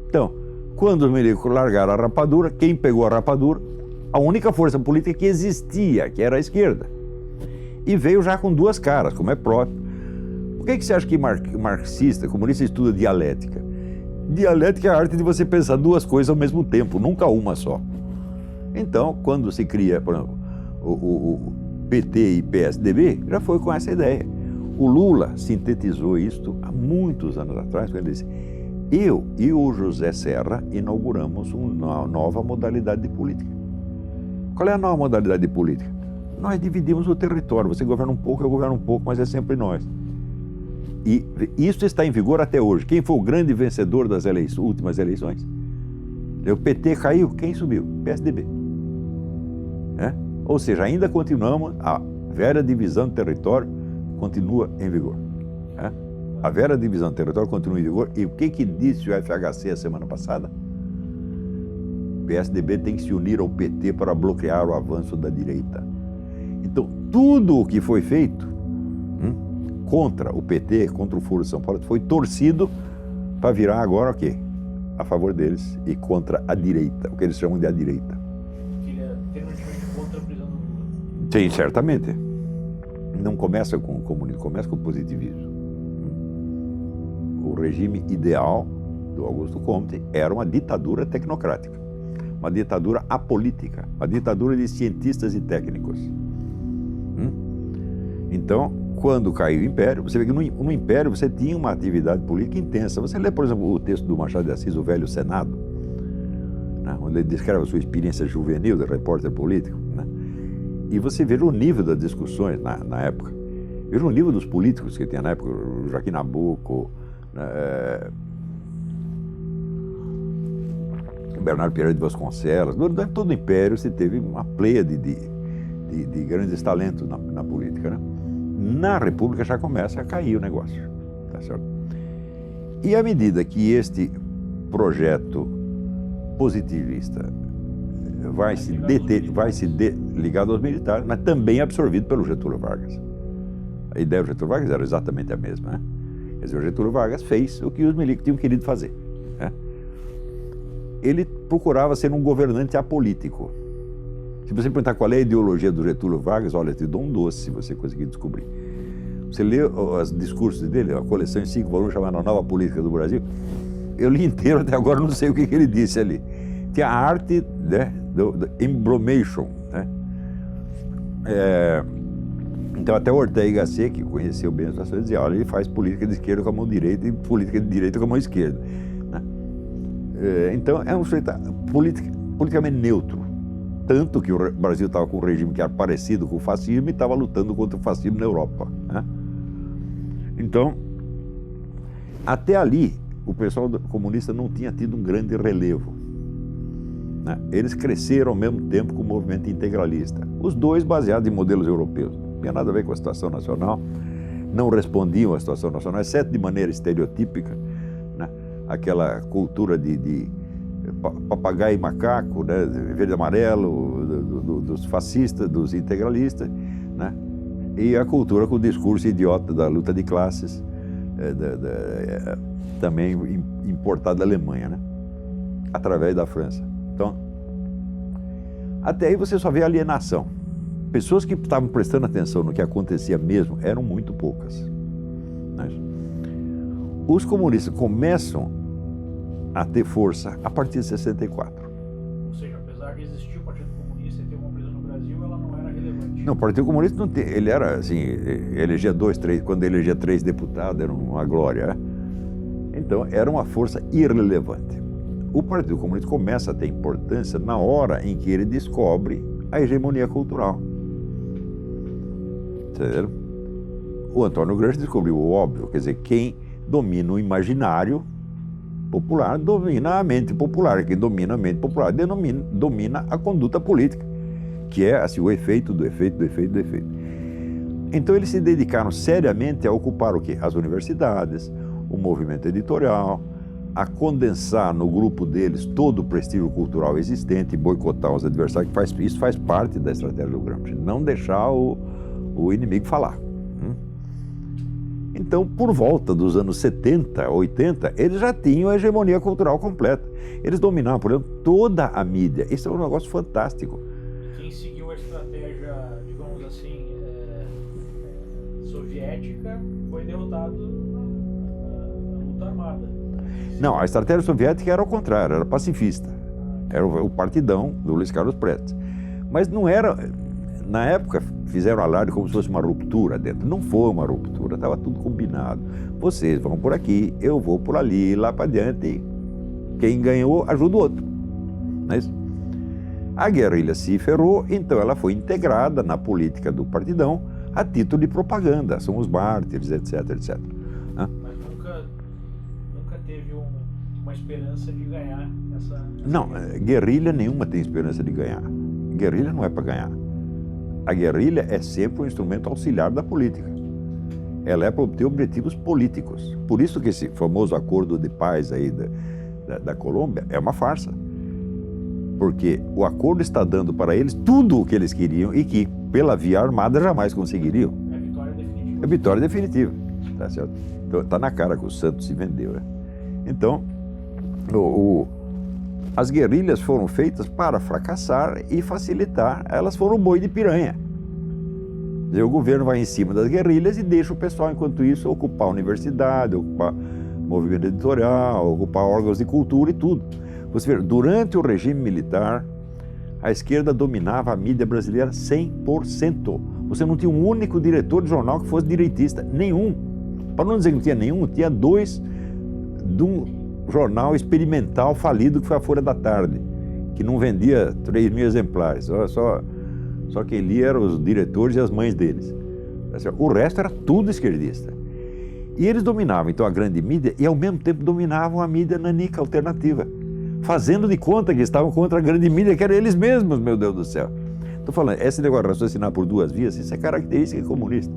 Então, quando os milicos largaram a rapadura, quem pegou a rapadura? A única força política que existia, que era a esquerda. E veio já com duas caras, como é próprio. Por que você acha que marxista, comunista, estuda dialética? Dialética é a arte de você pensar duas coisas ao mesmo tempo, nunca uma só. Então, quando se cria, por exemplo, o PT e PSDB, já foi com essa ideia. O Lula sintetizou isto há muitos anos atrás, quando ele disse: eu e o José Serra inauguramos uma nova modalidade de política. Qual é a nova modalidade de política? Nós dividimos o território, você governa um pouco, eu governo um pouco, mas é sempre nós. E isso está em vigor até hoje. Quem foi o grande vencedor das últimas eleições? O PT caiu, quem subiu? PSDB. Ou seja, ainda continuamos, a velha divisão de território continua em vigor. A velha divisão de território continua em vigor. E o que disse o FHC a semana passada? O PSDB tem que se unir ao PT para bloquear o avanço da direita. Então, tudo o que foi feito contra o PT, contra o Foro de São Paulo, foi torcido para virar agora o quê? A favor deles e contra a direita, o que eles chamam de a direita. Sim, certamente. Não começa com o comunismo, começa com o positivismo. O regime ideal do Augusto Comte era uma ditadura tecnocrática, uma ditadura apolítica, uma ditadura de cientistas e técnicos. Então, quando caiu o Império, você vê que no Império você tinha uma atividade política intensa. Você lê, por exemplo, o texto do Machado de Assis, O Velho Senado, onde ele descreve a sua experiência juvenil de repórter político, e você veja o nível das discussões na época. Veja o nível dos políticos que tinha na época, o Joaquim Nabuco, Bernardo Pereira de Vasconcelos. Durante todo o Império você teve uma pleiade de grandes talentos na política. Na República já começa a cair o negócio. Tá certo? E à medida que este projeto positivista ligado aos militares, mas também absorvido pelo Getúlio Vargas. A ideia do Getúlio Vargas era exatamente a mesma, né? Quer dizer, o Getúlio Vargas fez o que os milicos tinham querido fazer, né? Ele procurava ser um governante apolítico. Se você perguntar qual é a ideologia do Getúlio Vargas, olha, eu te dou um doce se você conseguir descobrir. Você lê os discursos dele, a coleção em 5 volumes chamada Nova Política do Brasil, eu li inteiro, até agora não sei o que ele disse ali. Tinha a arte, né, do embromation, né? Então até o Ortega y Gasset, que conheceu bem a situação, dizia, olha, ele faz política de esquerda com a mão direita e política de direita com a mão esquerda, né? Então é um sujeito politicamente neutro, tanto que o Brasil estava com um regime que era parecido com o fascismo e estava lutando contra o fascismo na Europa, né? Então, até ali, o pessoal comunista não tinha tido um grande relevo, né? Eles cresceram ao mesmo tempo com o movimento integralista, os dois baseados em modelos europeus. Não tinha nada a ver com a situação nacional, não respondiam à situação nacional, exceto de maneira estereotípica, né? Aquela cultura de papagaio e macaco, né? Verde e amarelo, dos fascistas, dos integralistas, né? E a cultura com o discurso idiota da luta de classes, também importada da Alemanha, né? Através da França. Então, até aí você só vê alienação. Pessoas que estavam prestando atenção no que acontecia mesmo eram muito poucas, né? Os comunistas começam a ter força a partir de 64. Ou seja, apesar de existir o Partido Comunista e ter uma empresa no Brasil, ela não era relevante. Não, o Partido Comunista não tem, ele era assim, elegia 2, 3, quando elegia 3 deputados, era uma glória, né? Então, era uma força irrelevante. O Partido Comunista começa a ter importância na hora em que ele descobre a hegemonia cultural. Entendeu? O Antônio Gramsci descobriu o óbvio, quer dizer, quem domina o imaginário popular domina a mente popular, quem domina a mente popular domina a conduta política, que é assim, o efeito do efeito do efeito do efeito. Então eles se dedicaram seriamente a ocupar o quê? As universidades, o movimento editorial, a condensar no grupo deles todo o prestígio cultural existente e boicotar os adversários, que isso faz parte da estratégia do Gramsci, não deixar o inimigo falar. Então, por volta dos anos 70, 80, eles já tinham a hegemonia cultural completa. Eles dominavam, por exemplo, toda a mídia. Isso é um negócio fantástico. Quem seguiu a estratégia, digamos assim, soviética, foi derrotado na luta armada. Não, a estratégia soviética era ao contrário, era pacifista. Era o partidão do Luiz Carlos Prestes. Mas não era... Na época, fizeram alarde como se fosse uma ruptura dentro. Não foi uma ruptura, estava tudo combinado. Vocês vão por aqui, eu vou por ali, lá para diante. Quem ganhou, ajuda o outro. Não é isso? A guerrilha se ferrou, então ela foi integrada na política do partidão a título de propaganda. São os mártires, etc, etc. Mas nunca teve uma esperança de ganhar essa Não, guerrilha nenhuma tem esperança de ganhar. Guerrilha não é para ganhar. A guerrilha é sempre um instrumento auxiliar da política. Ela é para obter objetivos políticos. Por isso que esse famoso acordo de paz aí da Colômbia é uma farsa. Porque o acordo está dando para eles tudo o que eles queriam e que, pela via armada, jamais conseguiriam. É a vitória definitiva. É a vitória definitiva. Tá certo? Então, está na cara que o Santos se vendeu, né? Então, as guerrilhas foram feitas para fracassar e facilitar, elas foram boi de piranha. O governo vai em cima das guerrilhas e deixa o pessoal, enquanto isso, ocupar a universidade, ocupar movimento editorial, ocupar órgãos de cultura e tudo. Você vê, durante o regime militar, a esquerda dominava a mídia brasileira 100%. Você não tinha um único diretor de jornal que fosse direitista, nenhum. Para não dizer que não tinha nenhum, tinha 2 de um jornal experimental falido que foi a Folha da Tarde, que não vendia 3.000 exemplares, só quem lia eram os diretores e as mães deles. O resto era tudo esquerdista. E eles dominavam então a grande mídia e ao mesmo tempo dominavam a mídia nanica alternativa, fazendo de conta que estavam contra a grande mídia, que eram eles mesmos, meu Deus do céu. Estou falando, esse negócio de raciocinar por 2 vias, isso é característica comunista.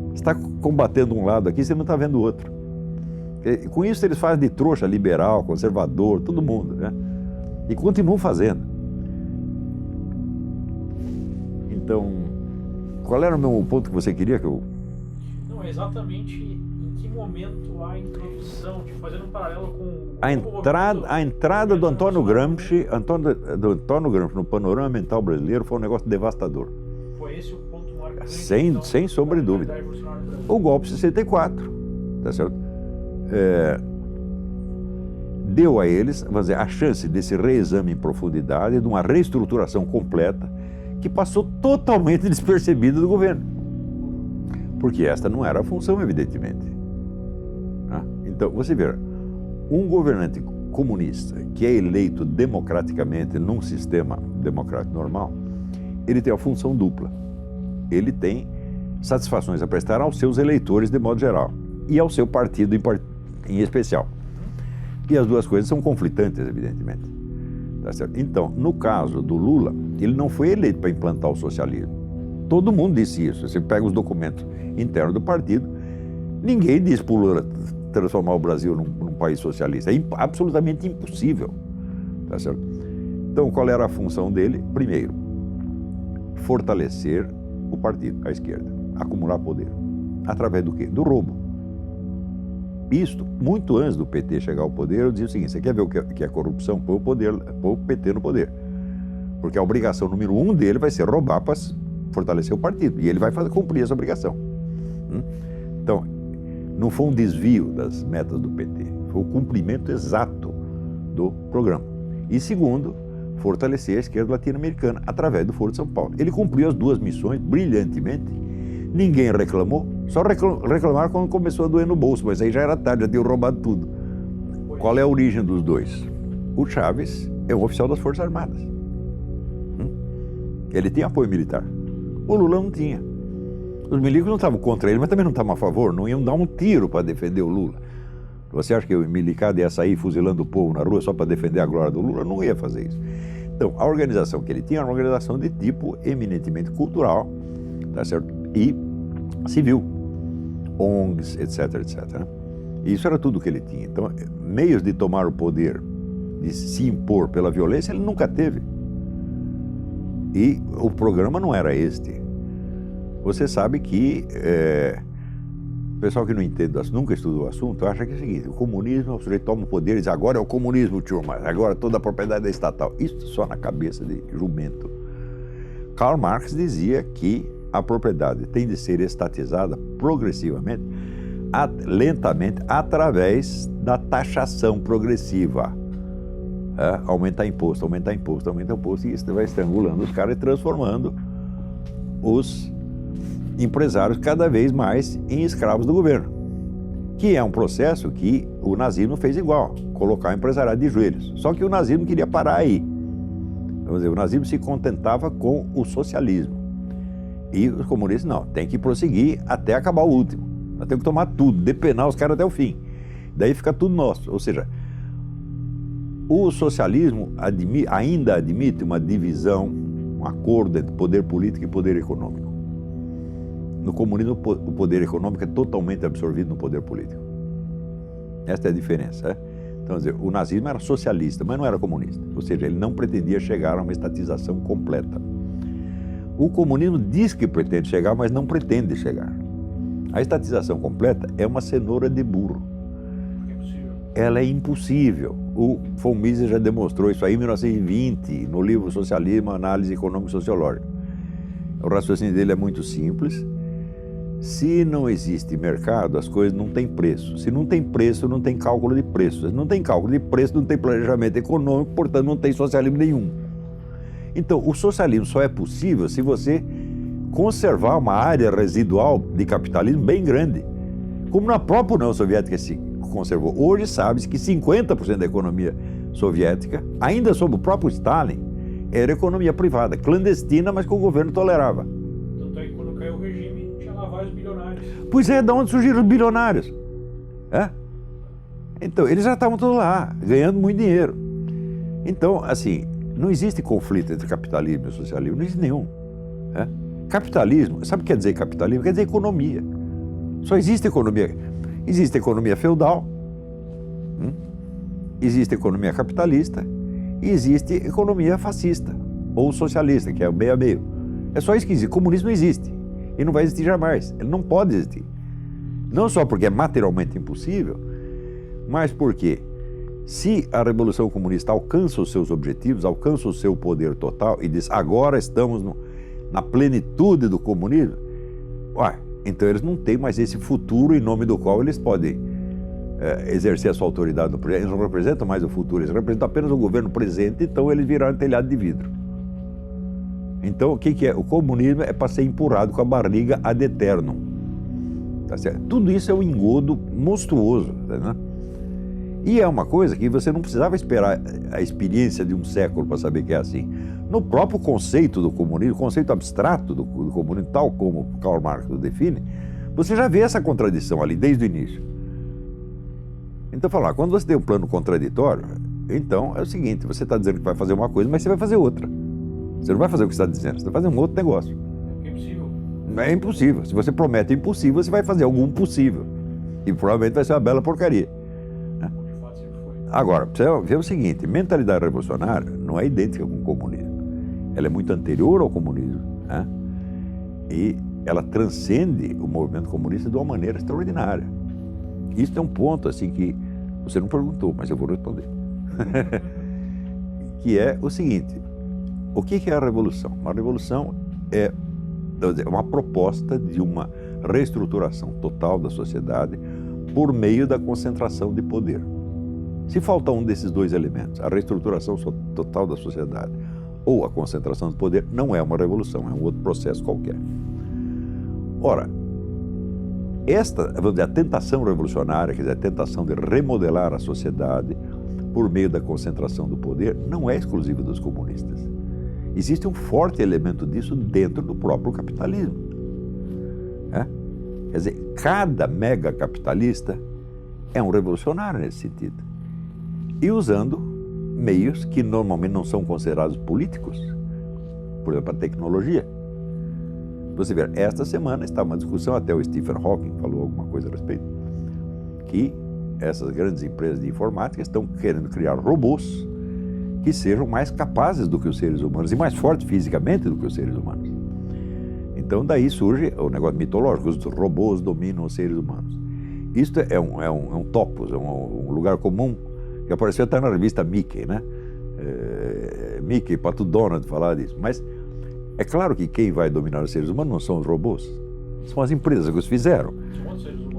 Você está combatendo um lado aqui, você não está vendo o outro. Com isso eles fazem de trouxa liberal, conservador, todo mundo, né? E continuam fazendo. Então, qual era o meu ponto que você queria que eu... Não, exatamente em que momento a introdução, tipo, fazendo um paralelo com... A entrada do Antônio Gramsci no panorama mental brasileiro foi um negócio devastador. Foi esse o ponto marcante? Sem sombra de dúvida. O golpe de 64, tá certo? Deu a eles, vamos dizer, a chance desse reexame em profundidade, de uma reestruturação completa, que passou totalmente despercebida do governo. Porque esta não era a função, evidentemente. Né? Então, você vê, um governante comunista que é eleito democraticamente num sistema democrático normal, ele tem a função dupla. Ele tem satisfações a prestar aos seus eleitores de modo geral e ao seu partido em especial. E as duas coisas são conflitantes, evidentemente. Tá certo? Então, no caso do Lula, ele não foi eleito para implantar o socialismo. Todo mundo disse isso. Você pega os documentos internos do partido, ninguém disse para o Lula transformar o Brasil num país socialista. É absolutamente impossível. Tá certo? Então, qual era a função dele? Primeiro, fortalecer o partido, a esquerda, acumular poder. Através do quê? Do roubo. Isto, muito antes do PT chegar ao poder, eu dizia o seguinte: você quer ver o que é corrupção? Põe o PT no poder. Porque a obrigação número 1 dele vai ser roubar para fortalecer o partido. E ele vai cumprir essa obrigação. Então, não foi um desvio das metas do PT, foi o cumprimento exato do programa. E segundo, fortalecer a esquerda latino-americana através do Foro de São Paulo. Ele cumpriu as duas missões brilhantemente. Ninguém reclamou, só reclamaram quando começou a doer no bolso, mas aí já era tarde, já tinham roubado tudo. Qual é a origem dos dois? O Chávez é um oficial das Forças Armadas. Ele tinha apoio militar. O Lula não tinha. Os milicos não estavam contra ele, mas também não estavam a favor, não iam dar um tiro para defender o Lula. Você acha que o milicado ia sair fuzilando o povo na rua só para defender a glória do Lula? Não ia fazer isso. Então, a organização que ele tinha era uma organização de tipo eminentemente cultural, tá certo? E civil, ONGs, etc, etc. Isso era tudo que ele tinha. Então, meios de tomar o poder, de se impor pela violência, ele nunca teve. E o programa não era este. Você sabe que o pessoal que não entende, nunca estudou o assunto, acha que é o seguinte: o comunismo, o sujeito toma o poder e diz, agora é o comunismo, turma, agora toda a propriedade é estatal. Isso só na cabeça de jumento. Karl Marx dizia que a propriedade tem de ser estatizada progressivamente, lentamente, através da taxação progressiva. Aumentar imposto, aumentar imposto, aumentar imposto, e isso vai estrangulando os caras e transformando os empresários cada vez mais em escravos do governo. Que é um processo que o nazismo fez igual, colocar o empresariado de joelhos. Só que o nazismo queria parar aí. Vamos dizer, o nazismo se contentava com o socialismo. E os comunistas, não, tem que prosseguir até acabar o último. Nós temos que tomar tudo, depenar os caras até o fim. Daí fica tudo nosso. Ou seja, o socialismo ainda admite uma divisão, um acordo entre poder político e poder econômico. No comunismo, o poder econômico é totalmente absorvido no poder político. Esta é a diferença. Então, quer dizer, o nazismo era socialista, mas não era comunista. Ou seja, ele não pretendia chegar a uma estatização completa. O comunismo diz que pretende chegar, mas não pretende chegar. A estatização completa é uma cenoura de burro. Ela é impossível. O von Mises já demonstrou isso aí em 1920, no livro Socialismo, Análise Econômico-Sociológica. O raciocínio dele é muito simples. Se não existe mercado, as coisas não têm preço. Se não tem preço, não tem cálculo de preço. Se não tem cálculo de preço, não tem planejamento econômico, portanto não tem socialismo nenhum. Então, o socialismo só é possível se você conservar uma área residual de capitalismo bem grande, como na própria União Soviética se conservou. Hoje sabe-se que 50% da economia soviética, ainda sob o próprio Stalin, era economia privada, clandestina, mas que o governo tolerava. Tanto é que quando caiu o regime, tinha lá vários bilionários. Pois é, de onde surgiram os bilionários? Então, eles já estavam todos lá, ganhando muito dinheiro. Então, assim, não existe conflito entre capitalismo e socialismo, não existe nenhum. Capitalismo, sabe o que quer dizer capitalismo? Quer dizer economia. Só existe economia. Existe economia feudal, existe economia capitalista e existe economia fascista ou socialista, que é o meio a meio. É só isso que existe. Comunismo não existe. E não vai existir jamais. Ele não pode existir. Não só porque é materialmente impossível, mas porque se a Revolução Comunista alcança os seus objetivos, alcança o seu poder total e diz, agora estamos na plenitude do comunismo, então eles não têm mais esse futuro em nome do qual eles podem exercer a sua autoridade no presente. Eles não representam mais o futuro, eles representam apenas o governo presente, então eles viraram telhado de vidro. Então o que é? O comunismo é para ser empurrado com a barriga ad eternum. Tá certo? Tudo isso é um engodo monstruoso, né? E é uma coisa que você não precisava esperar a experiência de um século para saber que é assim. No próprio conceito do comunismo, o conceito abstrato do comunismo, tal como Karl Marx o define, você já vê essa contradição ali desde o início. Então, quando você tem um plano contraditório, então é o seguinte, você está dizendo que vai fazer uma coisa, mas você vai fazer outra. Você não vai fazer o que você está dizendo, você vai fazer um outro negócio. É impossível. É impossível. Se você promete impossível, você vai fazer algum possível. E provavelmente vai ser uma bela porcaria. Agora, você vê o seguinte, mentalidade revolucionária não é idêntica com o comunismo. Ela é muito anterior ao comunismo, né? E ela transcende o movimento comunista de uma maneira extraordinária. Isso é um ponto assim que você não perguntou, mas eu vou responder. Que é o seguinte, o que é a revolução? Uma revolução é uma proposta de uma reestruturação total da sociedade por meio da concentração de poder. Se falta um desses dois elementos, a reestruturação total da sociedade ou a concentração de poder, não é uma revolução, é um outro processo qualquer. Ora, a tentação revolucionária, quer dizer, a tentação de remodelar a sociedade por meio da concentração do poder, não é exclusiva dos comunistas. Existe um forte elemento disso dentro do próprio capitalismo. Quer dizer, cada mega capitalista é um revolucionário nesse sentido. E usando meios que normalmente não são considerados políticos, por exemplo, a tecnologia. Você vê, esta semana está uma discussão, até o Stephen Hawking falou alguma coisa a respeito, que essas grandes empresas de informática estão querendo criar robôs que sejam mais capazes do que os seres humanos e mais fortes fisicamente do que os seres humanos. Então daí surge o negócio mitológico, os robôs dominam os seres humanos. Isto é um topos, é um lugar comum que apareceu até na revista Mickey, né? Mickey, Pato Donald falar disso. Mas é claro que quem vai dominar os seres humanos não são os robôs, são as empresas que os fizeram.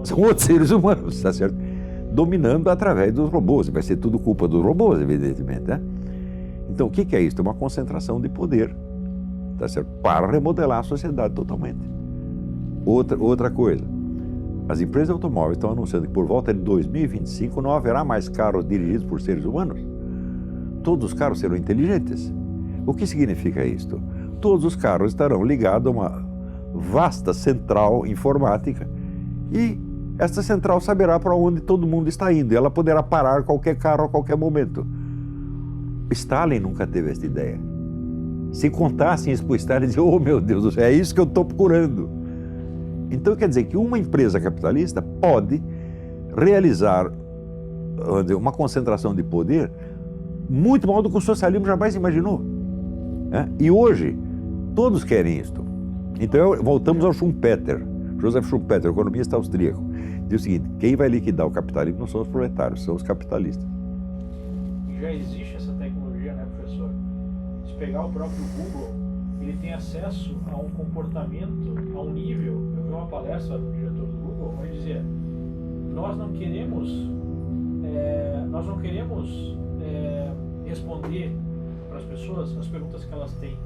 São outros seres humanos, tá certo? Dominando através dos robôs. Vai ser tudo culpa dos robôs, evidentemente, né? Então, o que é isso? É uma concentração de poder, tá certo? Para remodelar a sociedade totalmente. Outra coisa, as empresas de automóveis estão anunciando que por volta de 2025 não haverá mais carros dirigidos por seres humanos. Todos os carros serão inteligentes. O que significa isto? Todos os carros estarão ligados a uma vasta central informática e esta central saberá para onde todo mundo está indo e ela poderá parar qualquer carro a qualquer momento. Stalin nunca teve essa ideia. Se contassem isso para o Stalin, dizia, oh meu Deus do céu, é isso que eu estou procurando. Então quer dizer que uma empresa capitalista pode realizar uma concentração de poder muito maior do que o socialismo jamais imaginou. E hoje, todos querem isto. Então voltamos ao Schumpeter. Joseph Schumpeter, economista austríaco, diz o seguinte, quem vai liquidar o capitalismo não são os proletários, são os capitalistas. Já existe essa tecnologia, né, professor? Se pegar o próprio Google, ele tem acesso a um comportamento, a um nível. Eu vi uma palestra do diretor do Google, onde dizia: nós não queremos responder para as pessoas as perguntas que elas têm.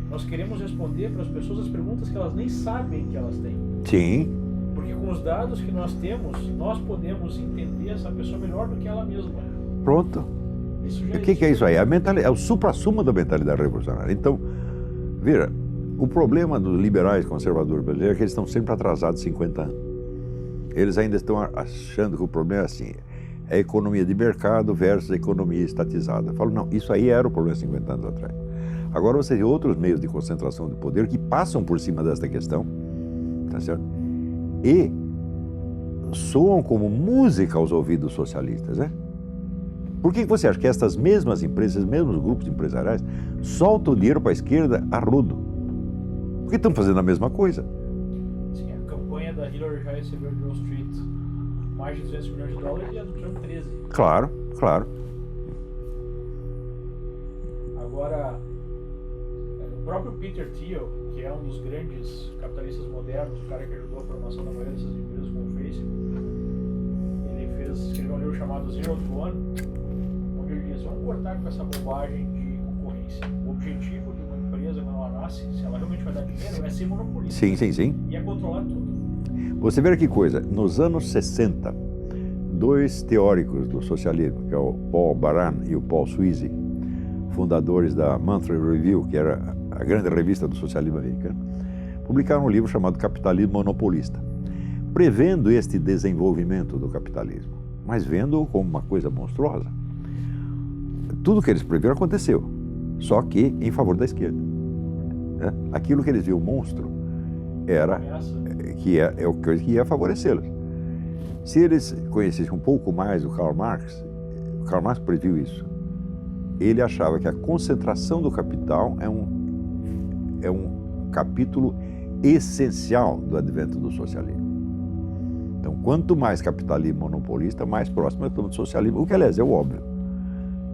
Nós queremos responder para as pessoas as perguntas que elas nem sabem que elas têm. Sim. Porque com os dados que nós temos, nós podemos entender essa pessoa melhor do que ela mesma. Pronto. O que é isso aí? É o supra-sumo da mentalidade revolucionária. Então, veja, o problema dos liberais conservadores brasileiros é que eles estão sempre atrasados 50 anos. Eles ainda estão achando que o problema é assim, é a economia de mercado versus a economia estatizada. Eu falo, não, isso aí era o problema 50 anos atrás. Agora você tem outros meios de concentração de poder que passam por cima desta questão, tá certo? E soam como música aos ouvidos socialistas, né? Por que você acha que essas mesmas empresas, esses mesmos grupos empresariais, soltam o dinheiro para a esquerda a rodo? Porque estão fazendo a mesma coisa. Sim, a campanha da Hillary já recebeu de Wall Street mais de 200 milhões de dólares e a do Trump 13. Claro, claro. Agora, o próprio Peter Thiel, que é um dos grandes capitalistas modernos, o cara que ajudou a formação da maioria dessas empresas como o Facebook, ele escreveu um livro chamado Zero to One, onde ele diz, vamos cortar com essa bobagem de concorrência. O objetivo de uma empresa, quando ela nasce, se ela realmente vai dar dinheiro, é ser monopolista. Sim, sim, sim. E é controlar tudo. Você vê que coisa, nos anos 60, dois teóricos do socialismo, que é o Paul Baran e o Paul Sweezy, fundadores da Monthly Review, que era a grande revista do socialismo americano, publicaram um livro chamado Capitalismo Monopolista, prevendo este desenvolvimento do capitalismo, mas vendo-o como uma coisa monstruosa. Tudo que eles previram aconteceu, só que em favor da esquerda. Aquilo que eles viam monstro era o que ia favorecê-los. Se eles conhecessem um pouco mais o Karl Marx previu isso. Ele achava que a concentração do capital é um capítulo essencial do advento do socialismo. Então, quanto mais capitalismo monopolista, mais próximo estamos do socialismo, o que, aliás, é o óbvio.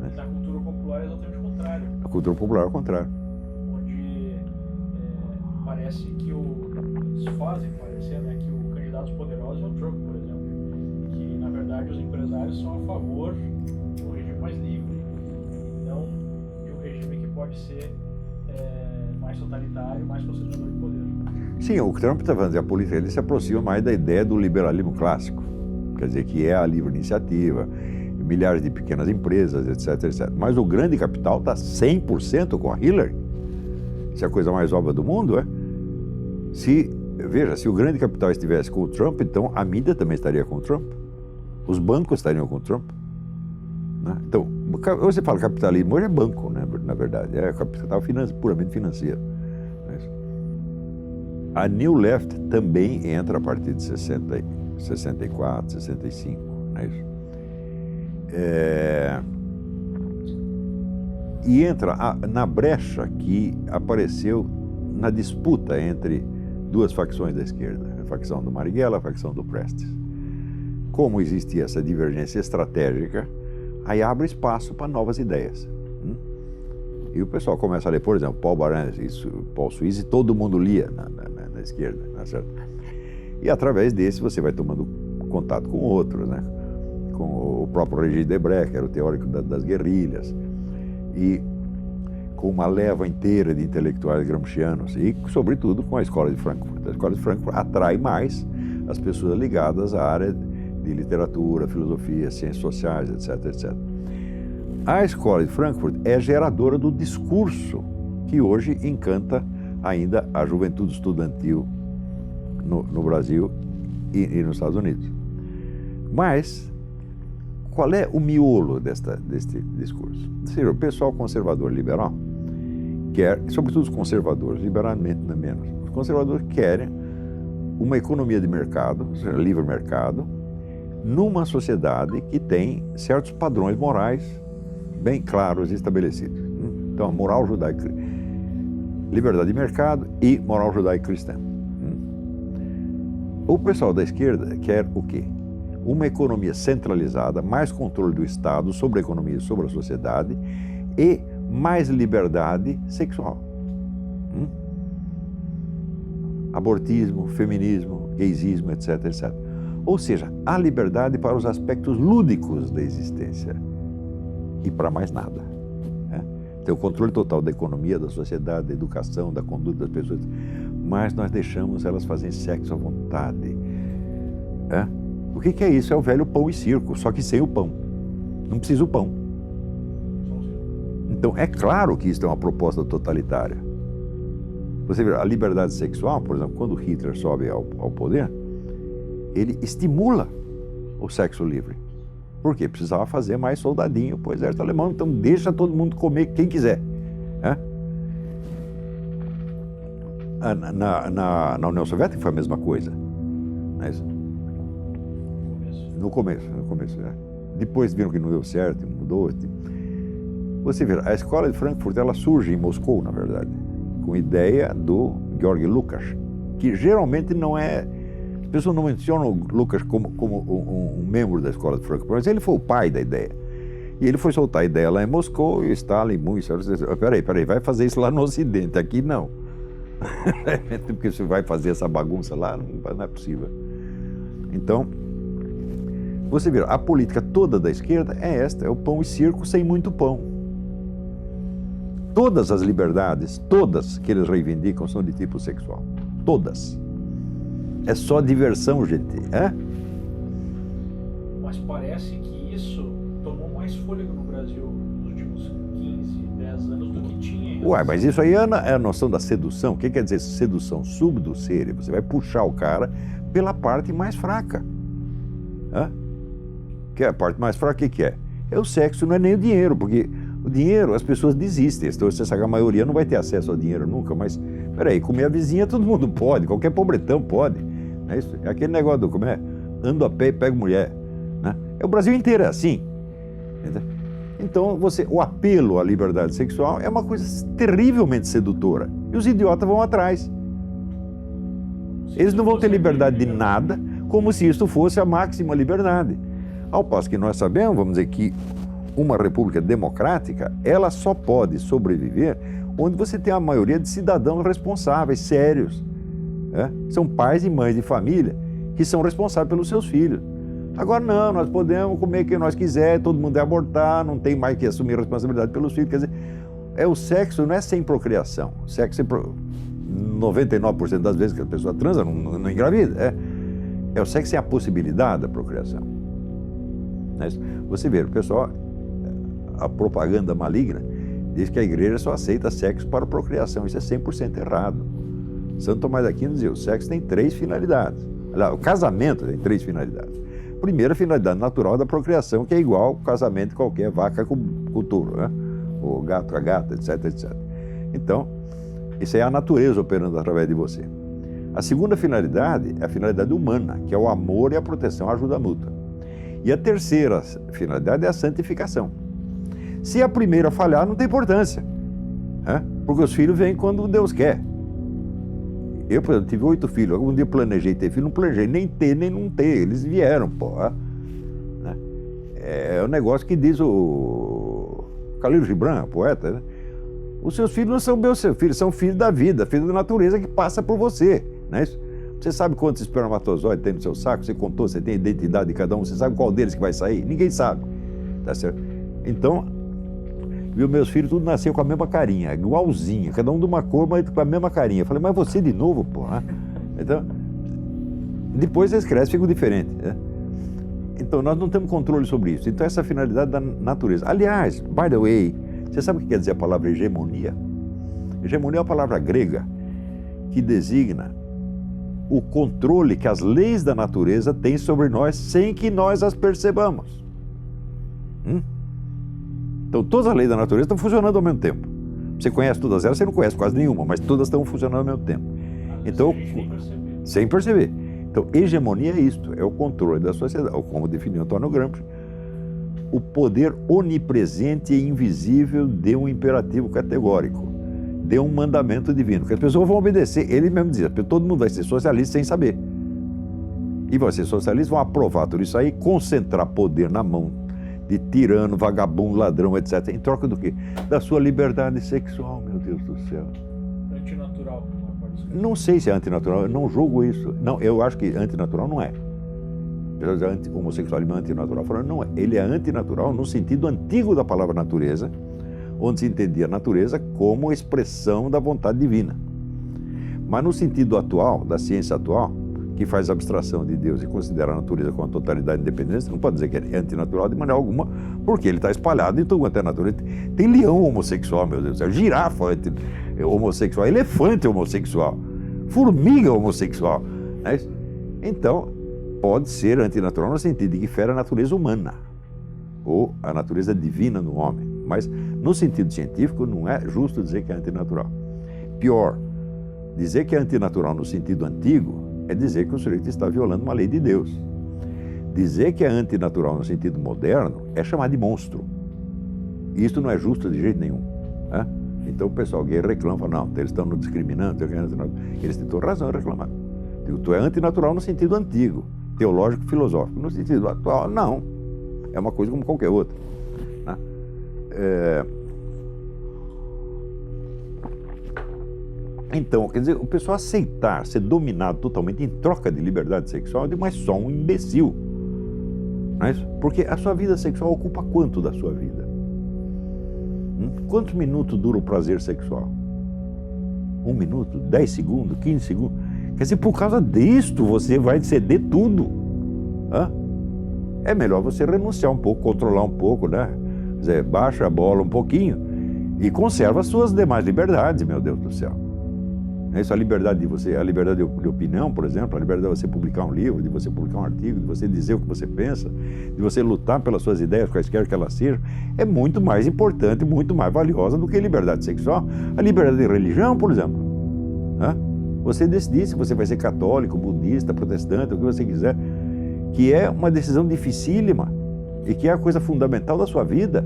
Né? Na cultura popular é exatamente o contrário. A cultura popular é o contrário. Onde parece que eles fazem parecer, né, que o candidato poderoso é o Trump, por exemplo. Que, na verdade, os empresários são a favor de um regime mais livre, e não de um regime que pode ser mais totalitário, mais concentrador de poder. Sim, o Trump está fazendo a política, ele se aproxima mais da ideia do liberalismo clássico, quer dizer, que é a livre iniciativa, milhares de pequenas empresas, etc, etc. Mas o grande capital está 100% com a Hillary. Isso é a coisa mais óbvia do mundo, é? Veja, se o grande capital estivesse com o Trump, então a mídia também estaria com o Trump. Os bancos estariam com o Trump. Né? Então, você fala capitalismo, hoje é banco, né? Na verdade, é capital puramente financeiro. A New Left também entra a partir de 64, 65, não é isso? E entra na brecha que apareceu na disputa entre duas facções da esquerda, a facção do Marighella, a facção do Prestes. Como existia essa divergência estratégica, aí abre espaço para novas ideias. E o pessoal começa a ler, por exemplo, Paul Baran, Paul Sweezy, todo mundo lia na esquerda, não é certo? E através desse você vai tomando contato com outros, né? Com o próprio Regis Debray, que era o teórico das guerrilhas, e com uma leva inteira de intelectuais gramscianos, e sobretudo com a Escola de Frankfurt. A Escola de Frankfurt atrai mais as pessoas ligadas à área de literatura, filosofia, ciências sociais, etc, etc. A Escola de Frankfurt é geradora do discurso que hoje encanta ainda a juventude estudantil no Brasil e nos Estados Unidos. Mas qual é o miolo deste discurso? Ou seja, o pessoal conservador liberal quer, sobretudo os conservadores, liberalmente menos, os conservadores querem uma economia de mercado, ou seja, livre mercado, numa sociedade que tem certos padrões morais bem claros e estabelecidos. Então, a moral judaica, liberdade de mercado e moral judaico-cristã. O pessoal da esquerda quer o quê? Uma economia centralizada, mais controle do Estado sobre a economia e sobre a sociedade e mais liberdade sexual. Abortismo, feminismo, gaysismo, etc, etc. Ou seja, a liberdade para os aspectos lúdicos da existência e para mais nada. Tem o controle total da economia, da sociedade, da educação, da conduta das pessoas, mas nós deixamos elas fazerem sexo à vontade. O que é isso? É o velho pão e circo, só que sem o pão. Não precisa o pão. Então, é claro que isso é uma proposta totalitária. Você vê, a liberdade sexual, por exemplo, quando Hitler sobe ao poder, ele estimula o sexo livre. Por quê? Precisava fazer mais soldadinho para o exército alemão, então deixa todo mundo comer quem quiser. Na União Soviética foi a mesma coisa. No começo. Depois viram que não deu certo, mudou. Você vê, a Escola de Frankfurt, ela surge em Moscou, na verdade, com ideia do Georg Lukács, que geralmente não é... As pessoas não mencionam o Lukács como um membro da escola de Frankfurt, mas ele foi o pai da ideia. E ele foi soltar a ideia lá em Moscou, e Stalin, muito... Peraí, vai fazer isso lá no Ocidente, aqui não. Porque você vai fazer essa bagunça lá, não é possível. Então, você vê, a política toda da esquerda é esta, é o pão e circo sem muito pão. Todas as liberdades, todas que eles reivindicam são de tipo sexual. Todas. É só diversão, gente. Mas parece que isso tomou mais fôlego no Brasil nos últimos 15, 10 anos do que tinha. Ué, mas isso aí é a noção da sedução. O que quer dizer sedução? Subduzir. Você vai puxar o cara pela parte mais fraca. Que é a parte mais fraca, o que é? É o sexo, não é nem o dinheiro, porque o dinheiro as pessoas desistem. Então, você sabe, a maioria não vai ter acesso ao dinheiro nunca, mas, peraí, comer a vizinha todo mundo pode, qualquer pobretão pode. É isso? É aquele negócio do como é? Ando a pé e pego mulher. Né? É o Brasil inteiro é assim. Então, o apelo à liberdade sexual é uma coisa terrivelmente sedutora. E os idiotas vão atrás. Eles não vão ter liberdade de nada, como se isso fosse a máxima liberdade. Ao passo que nós sabemos, vamos dizer, que uma república democrática, ela só pode sobreviver onde você tem a maioria de cidadãos responsáveis, sérios. São pais e mães de família que são responsáveis pelos seus filhos. Agora não, nós podemos comer quem nós quiser, todo mundo é abortar, não tem mais que assumir responsabilidade pelos filhos. Quer dizer, o sexo não é sem procriação. O sexo, 99% das vezes que a pessoa transa, não engravida. É o sexo sem a possibilidade da procriação. Você vê, o pessoal, a propaganda maligna diz que a igreja só aceita sexo para procriação. Isso é 100% errado. Santo Tomás de Aquino dizia, o sexo tem 3 finalidades. O casamento tem 3 finalidades. Primeira finalidade natural da procriação, que é igual ao casamento de qualquer vaca com touro, o gato com a gata, etc, etc. Então, isso é a natureza operando através de você. A segunda finalidade é a finalidade humana, que é o amor e a proteção, a ajuda mútua. E a terceira finalidade é a santificação. Se a primeira falhar, não tem importância, porque os filhos vêm quando Deus quer. Eu, por exemplo, tive 8 filhos. Algum dia planejei ter filho, não planejei nem ter, nem não ter. Eles vieram, pô. É o negócio que diz o Khalil Gibran, poeta, né? Os seus filhos não são meus filhos, são filhos da vida, filhos da natureza que passa por você, não é isso? Você sabe quantos espermatozoides tem no seu saco? Você contou, você tem a identidade de cada um, você sabe qual deles que vai sair? Ninguém sabe, tá certo? Então, viu, meus filhos tudo nasceu com a mesma carinha, igualzinho, cada um de uma cor, mas com a mesma carinha. Eu falei, mas você de novo, pô? Então, depois eles crescem e ficam diferentes, né? Então, nós não temos controle sobre isso. Então, essa é a finalidade da natureza. Aliás, by the way, você sabe o que quer dizer a palavra hegemonia? Hegemonia é uma palavra grega que designa o controle que as leis da natureza têm sobre nós sem que nós as percebamos. Então, todas as leis da natureza estão funcionando ao mesmo tempo. Você conhece todas elas, você não conhece quase nenhuma, mas todas estão funcionando ao mesmo tempo. Então, sem perceber. Então, hegemonia é isto, é o controle da sociedade, ou como definiu Antônio Gramsci, o poder onipresente e invisível de um imperativo categórico, de um mandamento divino, que as pessoas vão obedecer. Ele mesmo dizia, todo mundo vai ser socialista sem saber. E vai ser socialista, vão aprovar tudo isso aí, concentrar poder na mão de tirano, vagabundo, ladrão, etc. Em troca do quê? Da sua liberdade sexual, meu Deus do céu. Antinatural. Não sei se é antinatural, eu não julgo isso. Não, eu acho que antinatural não é. Homossexualismo é antinatural. Falando, não é. Ele é antinatural no sentido antigo da palavra natureza, onde se entendia a natureza como expressão da vontade divina. Mas no sentido atual, da ciência atual, que faz abstração de Deus e considera a natureza como a totalidade independente, você não pode dizer que é antinatural de maneira alguma, porque ele está espalhado em tudo quanto é natureza. Tem leão homossexual, meu Deus do céu, girafa homossexual, elefante homossexual, formiga homossexual. Né? Então, pode ser antinatural no sentido de que fere a natureza humana, ou a natureza divina no homem. Mas, no sentido científico, não é justo dizer que é antinatural. Pior, dizer que é antinatural no sentido antigo é dizer que o sujeito está violando uma lei de Deus. Dizer que é antinatural no sentido moderno é chamar de monstro. E isso não é justo de jeito nenhum. Né? Então o pessoal gay reclama, fala, não, eles estão nos discriminando, eles têm toda razão em reclamar. Tu é antinatural no sentido antigo, teológico, filosófico. No sentido atual, não. É uma coisa como qualquer outra. Né? Então, quer dizer, o pessoal aceitar ser dominado totalmente em troca de liberdade sexual é demais só um imbecil. Não é isso? Porque a sua vida sexual ocupa quanto da sua vida? Quantos minutos dura o prazer sexual? 1 minuto? 10 segundos? 15 segundos? Quer dizer, por causa disto você vai ceder tudo. Hã? É melhor você renunciar um pouco, controlar um pouco, né? Quer dizer, baixa a bola um pouquinho e conserva as suas demais liberdades, meu Deus do céu. É isso, a liberdade de você, a liberdade de opinião, por exemplo, a liberdade de você publicar um livro, de você publicar um artigo, de você dizer o que você pensa, de você lutar pelas suas ideias, quaisquer que elas sejam, é muito mais importante, muito mais valiosa do que a liberdade sexual. A liberdade de religião, por exemplo. Né? Você decidir se você vai ser católico, budista, protestante, o que você quiser, que é uma decisão dificílima e que é a coisa fundamental da sua vida.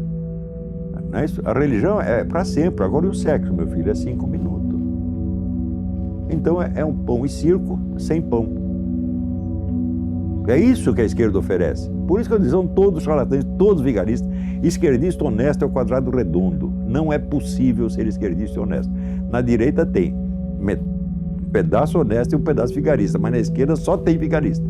Não é isso? A religião é para sempre. Agora, e o sexo, meu filho, é 5 minutos. Então é um pão e circo sem pão. É isso que a esquerda oferece. Por isso que eu digo, são todos charlatães, todos vigaristas. Esquerdista honesto é o quadrado redondo. Não é possível ser esquerdista e honesto. Na direita tem um pedaço honesto e um pedaço vigarista, mas na esquerda só tem vigarista.